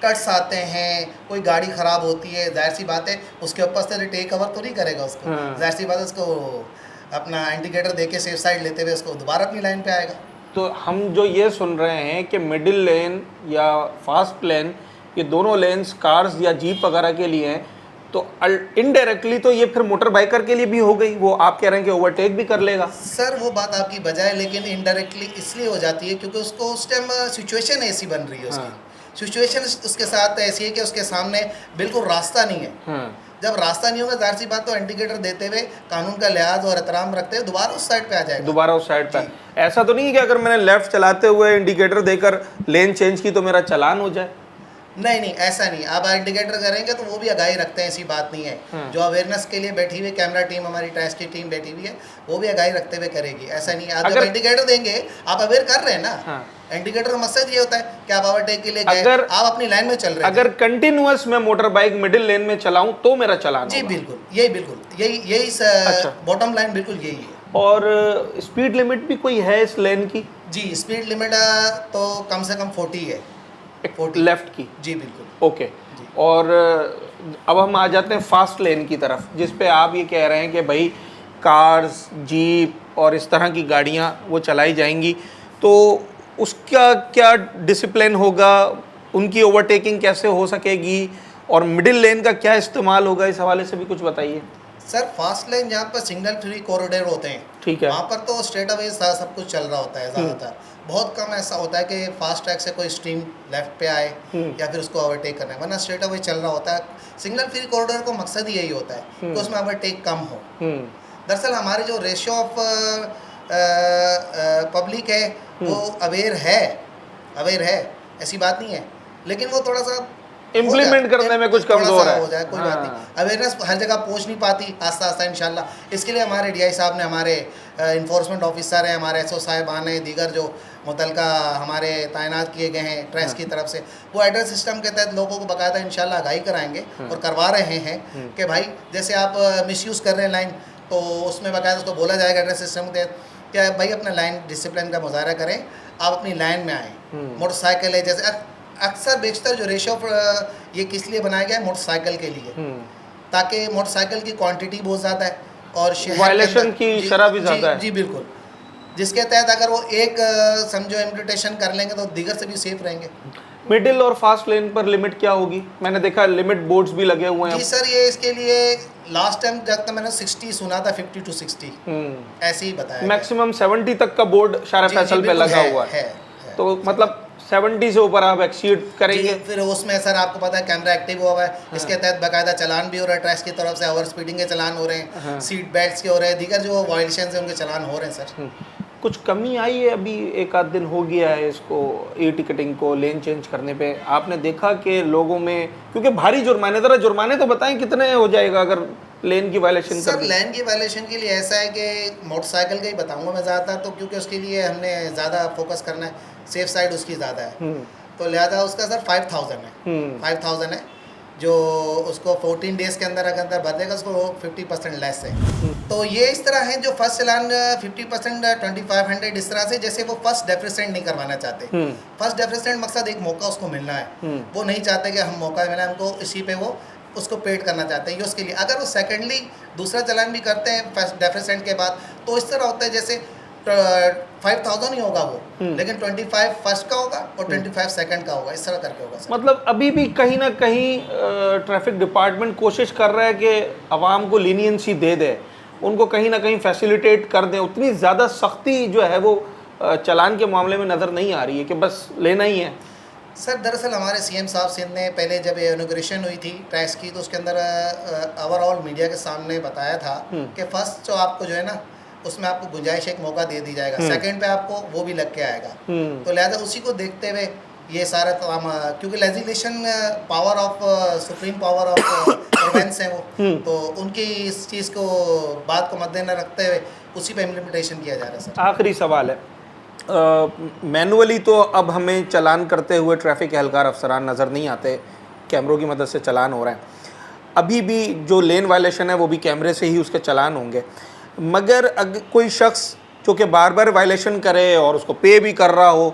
K: कट्स आते हैं, कोई गाड़ी खराब होती है, जाहिर सी बात है उसके ऊपर से टेक कवर तो नहीं करेगा उसको, जाहिर सी बात है उसको अपना इंडिकेटर देके सेफ साइड लेते हुए उसको दोबारा अपनी लाइन पे आएगा।
A: तो हम जो ये सुन रहे हैं कि मिडिल लेन या फास्ट लेन, ये दोनों लेन्स कार्स या जीप वगैरह के लिए हैं, तो इनडायरेक्टली तो ये फिर मोटर बाइकर के लिए भी हो गई। वो आप कह रहे हैं कि ओवरटेक भी कर लेगा?
K: सर वो बात आपकी बजाय, लेकिन इनडायरेक्टली इसलिए हो जाती है क्योंकि उसको उस टाइम सिचुएशन ऐसी बन रही है, उसकी सिचुएशन उसके साथ ऐसी है कि उसके सामने बिल्कुल रास्ता नहीं है। जब रास्ता नहीं होगा जाहिर सी बात तो इंडिकेटर देते हुए कानून का लिहाज और एहतराम रखते हुए दोबारा उस साइड पे आ जाएगा।
A: दोबारा उस साइड पे। ऐसा तो नहीं है कि अगर मैंने लेफ्ट चलाते हुए इंडिकेटर देकर लेन चेंज की तो मेरा चालान हो जाए?
K: नहीं नहीं, ऐसा नहीं। आप इंडिकेटर करेंगे तो वो भी आगाही रखते हैं, ऐसी बात नहीं है। जो अवेयरनेस के लिए बैठी हुई कैमरा टीम, हमारी ट्रैश की टीम बैठी हुई है, वो भी आगाही रखते हुए करेगी। ऐसा नहीं है, अगर इंडिकेटर देंगे आप अवेयर कर रहे हैं ना। इंडिकेटर का मकसद ये होता है कि आप ओवरटेक के लिए गए, अगर आप अपनी लाइन में चल रहे हैं,
A: अगर कंटिन्यूअस मैं मोटर बाइक मिडिल लेन में चलाऊं तो मेरा चालान
K: जी बिल्कुल, यही बॉटम लाइन बिल्कुल यही है।
A: और स्पीड लिमिट भी कोई है इस लेन की?
K: जी, स्पीड लिमिट तो कम से कम 40 है,
A: 40 लेफ्ट की।
K: जी बिल्कुल,
A: ओके। और अब हम आ जाते हैं फास्ट लेन की तरफ, जिस पे आप ये कह रहे हैं कि भाई कार्स, जीप और इस तरह की गाड़ियाँ वो चलाई जाएंगी, तो उसका क्या डिसिप्लिन होगा? उनकी ओवरटेकिंग कैसे हो सकेगी? और मिडिल लेन का क्या इस्तेमाल होगा? इस हवाले से भी कुछ बताइए।
K: सर फास्ट लेन जहाँ पर सिग्नल फ्री कॉरिडोर होते हैं,
A: ठीक है,
K: वहाँ पर तो स्ट्रेट अवे सब कुछ चल रहा होता है। ज़्यादातर बहुत कम ऐसा होता है कि फास्ट ट्रैक से कोई स्ट्रीम लेफ्ट पे आए या फिर उसको ओवरटेक करना है, वरना स्ट्रेट अवे चल रहा होता है। सिग्नल फ्री कॉरिडोर को मकसद ही यही होता है कि उसमें ओवरटेक कम हो। दरअसल हमारे जो रेशियो ऑफ पब्लिक है वो अवेयर है, ऐसी बात नहीं है, लेकिन वो थोड़ा सा
A: इम्प्लीमेंट करने में कुछ कमजोर है,
K: हो जाए, कोई बात नहीं। अवेयरनेस हर जगह पहुंच नहीं पाती, आस्ता आस्ता इंशाल्लाह। इसके लिए हमारे DI साहब ने, हमारे इन्फोर्समेंट ऑफिसर हैं, हमारे SO साहिबान हैं, दीगर जो मुतलका हमारे तैनात किए गए हैं ट्रैश की तरफ से, वो एड्रेस सिस्टम के तहत लोगों को बाकायदा इंशाल्लाह आगाही कराएंगे और करवा रहे हैं कि भाई जैसे आप मिसयूज़ कर रहे हैं लाइन, तो उसमें बाकायदा उसको बोला जाएगा एड्रेस सिस्टम के तहत क्या भाई अपना लाइन डिसिप्लिन का मुजाहरा करें, आप अपनी लाइन में आएँ। मोटरसाइकिल है, जैसे अक्सर बेशतर जो रेशियो ये किस लिए बनाया गया है, मोटरसाइकिल के लिए, ताकि मोटरसाइकिल की क्वांटिटी बहुत ज़्यादा है और
A: वायलेशन की शरह भी ज़्यादा है।
K: जी बिल्कुल, जिसके तहत अगर वो एक समझो इम्प्लीटेशन कर लेंगे तो दीगर से भी सेफ रहेंगे।
A: मिडिल और फास्ट लेन पर लिमिट क्या होगी? मैंने देखा लिमिट बोर्ड्स भी लगे हुए हैं।
K: जी सर, ये इसके लिए लास्ट टाइम जब तक मैंने 60 सुना था, 50 to 60 ऐसे ही बताया।
A: मैक्सिमम 70 तक का बोर्ड शारा फैसल पे लगा हुआ है, तो मतलब 70 से ऊपर आप एक्सीड करेंगे।
K: फिर उसमें सर आपको पता है कैमरा एक्टिव हुआ है, इसके तहत बाकायदा चालान भी हो रहा है, ट्रैक्स की तरफ से ओवर स्पीडिंग के चालान हो रहे हैं, सीट बेल्ट्स के हो रहे हैं, दीगर जो वायलेशन है उनके चालान हो रहे हैं सर।
A: कुछ कमी आई है? अभी एक आध दिन हो गया है इसको ई टिकटिंग को लेन चेंज करने पे, आपने देखा कि लोगों में, क्योंकि भारी जुर्माने, ज़रा जुर्माने तो बताएं कितने हो जाएगा अगर लेन की वायलेशन
K: सर? लेन की वायलेशन के लिए ऐसा है कि मोटरसाइकिल का ही बताऊंगा मैं ज़्यादातर, तो क्योंकि उसके लिए हमने ज़्यादा फोकस करना है, सेफ साइड उसकी ज़्यादा है, तो लिहाजा उसका सर 5000 है। 5000 है जो उसको 14 डेज़ के अंदर अगर बदलेगा उसको 50% लेस है। तो ये इस तरह है जो फर्स्ट चलान 50% 2500 इस तरह से, जैसे वो फर्स्ट डेफिसिएंट नहीं करवाना चाहते। फर्स्ट डेफिसिएंट मकसद एक मौका उसको मिलना है, वो नहीं चाहते कि हम मौका मिला हमको, इसी पे वो उसको पेड करना चाहते हैं। ये उसके लिए अगर वो सेकेंडली दूसरा चलान भी करते हैं फर्स्ट डेफिसिएंट के बाद, तो इस तरह होता है जैसे 5000 ही होगा वो, लेकिन 25 फर्स्ट का होगा और 25 सेकंड का होगा, इस तरह करके होगा सर।
A: मतलब अभी भी कहीं ना कहीं ट्रैफिक डिपार्टमेंट कोशिश कर रहा है कि आवाम को लीनियंसी दे दे, उनको कहीं ना कहीं फैसिलिटेट कर दें। उतनी ज़्यादा सख्ती जो है वो चालान के मामले में नज़र नहीं आ रही है कि बस लेना ही है।
K: सर दरअसल हमारे सीएम साहब सिंध ने पहले जब इनॉग्रेशन हुई थी टैक्स की, तो उसके अंदर ओवरऑल मीडिया के सामने बताया था कि फर्स्ट जो आपको जो है ना उसमें आपको गुंजाइश एक मौका दे दी जाएगा, सेकंड पे आपको वो भी लग के आएगा। तो लिहाजा उसी को देखते हुए ये सारा काम, क्योंकि legislation power of supreme power of province है वो, तो उनकी इस चीज़ को बात को मद्देनजर रखते हुए उसी पे इम्प्लीमेंटेशन किया जा रहा है सर।
A: आखिरी सवाल है, मैनुअली तो अब हमें चालान करते हुए ट्रैफिक एहलकार अफसरान नज़र नहीं आते, कैमरों की मदद से चालान हो रहे हैं। अभी भी जो लेन वायलेशन है वो भी कैमरे से ही उसके चालान होंगे, मगर अगर कोई शख्स जो कि बार बार वायलेशन करे और उसको पे भी कर रहा हो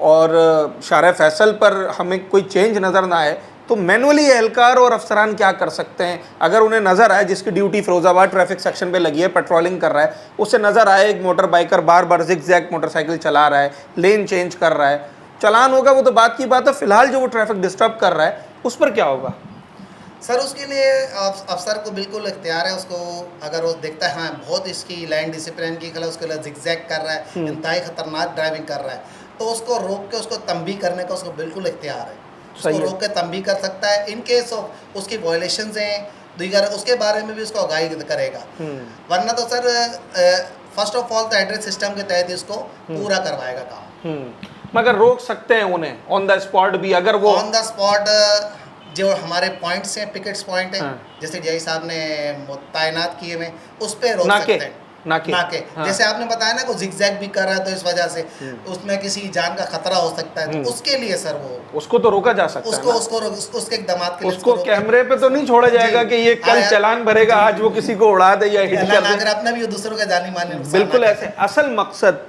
A: और शारा फैसल पर हमें कोई चेंज नज़र ना आए, तो मैनुअली एहलकार और अफसरान क्या कर सकते हैं? अगर उन्हें नज़र आए जिसकी ड्यूटी फिरोज़ाबाद ट्रैफिक सेक्शन पे लगी है, पेट्रोलिंग कर रहा है, उससे नज़र आए एक मोटर बाइकर बार बार जिग-जैग मोटरसाइकिल चला रहा है, लेन चेंज कर रहा है, चालान होगा, वो तो बात की बात है। फ़िलहाल जो वो ट्रैफिक डिस्टर्ब कर रहा है उस पर क्या होगा?
K: सर उसके लिए अफसर को बिल्कुल इख्तियार है, उसको अगर वो देखता है हाँ बहुत इसकी लाइन डिसिप्लिन की खिलाफ उसके लिए जिग-जैग कर रहा है, इंतहाई ख़तरनाक ड्राइविंग कर रहा है, तो उसको रोक के उसको तंबीह करने का उसको बिल्कुल इख्तियार है, उसको रोक के तंबीह कर सकता है। इन केस ऑफ उसकी वायलेशंस हैं दीगर, उसके बारे में भी उसको आगाही करेगा। वरना तो सर फर्स्ट ऑफ ऑल तो एड्रेस सिस्टम के तहत इसको पूरा करवाएगा काम।
A: मगर रोक सकते हैं उन्हें ऑन द स्पॉट भी, अगर वो
K: ऑन द स्पॉट जो हमारे पॉइंट्स हैं, पिकेट्स पॉइंट हैं, जैसे डीआई साहब ने तैनात किए हुए, उस पे रोक सकते हैं। नाके जैसे आपने बताया ना को जिग-जैग भी कर रहा है, तो इस वजह से उसमें किसी जान का खतरा हो सकता है, तो उसके लिए सर वो
A: उसको तो रोका जा सकता है,
K: उसके इक़दामात के लिए
A: उसको कैमरे पे तो नहीं छोड़ा जाएगा कि ये कल चालान भरेगा, आज वो किसी को उड़ा दे या हिट कर दे,
K: अगर अपना भी दूसरों का जानी माने।
A: बिल्कुल ऐसे। असल मकसद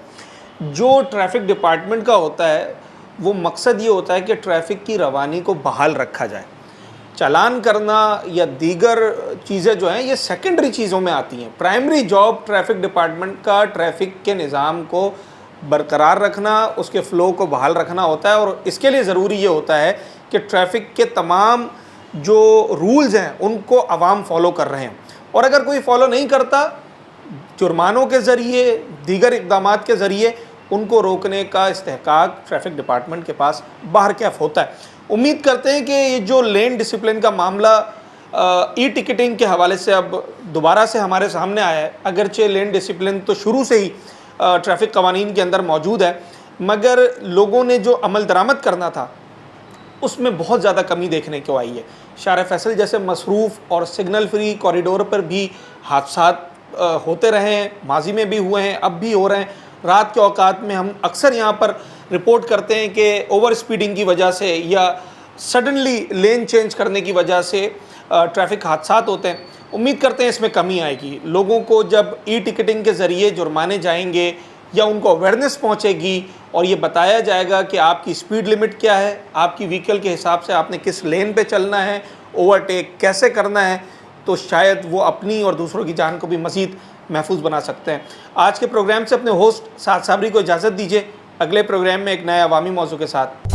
A: जो ट्रैफिक डिपार्टमेंट का होता है वो मकसद ये होता है कि ट्रैफिक की रवानी को बहाल रखा जाए। चालान करना या दीगर चीज़ें जो हैं ये सेकेंडरी चीज़ों में आती हैं। प्राइमरी जॉब ट्रैफिक डिपार्टमेंट का ट्रैफिक के निज़ाम को बरकरार रखना, उसके फ़्लो को बहाल रखना होता है, और इसके लिए ज़रूरी ये होता है कि ट्रैफिक के तमाम जो रूल्स हैं उनको आवाम फॉलो कर रहे हैं, और अगर कोई फॉलो नहीं करता जुर्मानों के ज़रिए दीगर इक़दामात के ज़रिए उनको रोकने का इस्तेहकाक ट्रैफिक डिपार्टमेंट के पास बाहर कैफ होता है। उम्मीद करते हैं कि ये जो लेन डिसिप्लिन का मामला ई टिकटिंग के हवाले से अब दोबारा से हमारे सामने आया है, अगरचे लेन डिसिप्लिन तो शुरू से ही ट्रैफिक कवानीन के अंदर मौजूद है, मगर लोगों ने जो अमल दरामद करना था उसमें बहुत ज़्यादा कमी देखने को आई है। शारा फैसल जैसे मसरूफ़ और सिग्नल फ्री कॉरिडोर पर भी हादसात होते रहे हैं, माजी में भी हुए हैं, अब भी हो रहे हैं। रात के औकात में हम अक्सर यहाँ पर रिपोर्ट करते हैं कि ओवर स्पीडिंग की वजह से या सडनली लेन चेंज करने की वजह से ट्रैफिक हादसात होते हैं। उम्मीद करते हैं इसमें कमी आएगी। लोगों को जब ई टिकटिंग के ज़रिए जुर्माने जाएंगे या उनको अवेयरनेस पहुँचेगी और ये बताया जाएगा कि आपकी स्पीड लिमिट क्या है, आपकी व्हीकल के हिसाब से आपने किस लेन पे चलना है, ओवरटेक कैसे करना है, तो शायद वो अपनी और दूसरों की जान को भी मज़ीद महफूज बना सकते हैं। आज के प्रोग्राम से अपने होस्ट साद साबरी को इजाज़त दीजिए। अगले प्रोग्राम में एक नए अवामी मौजू के साथ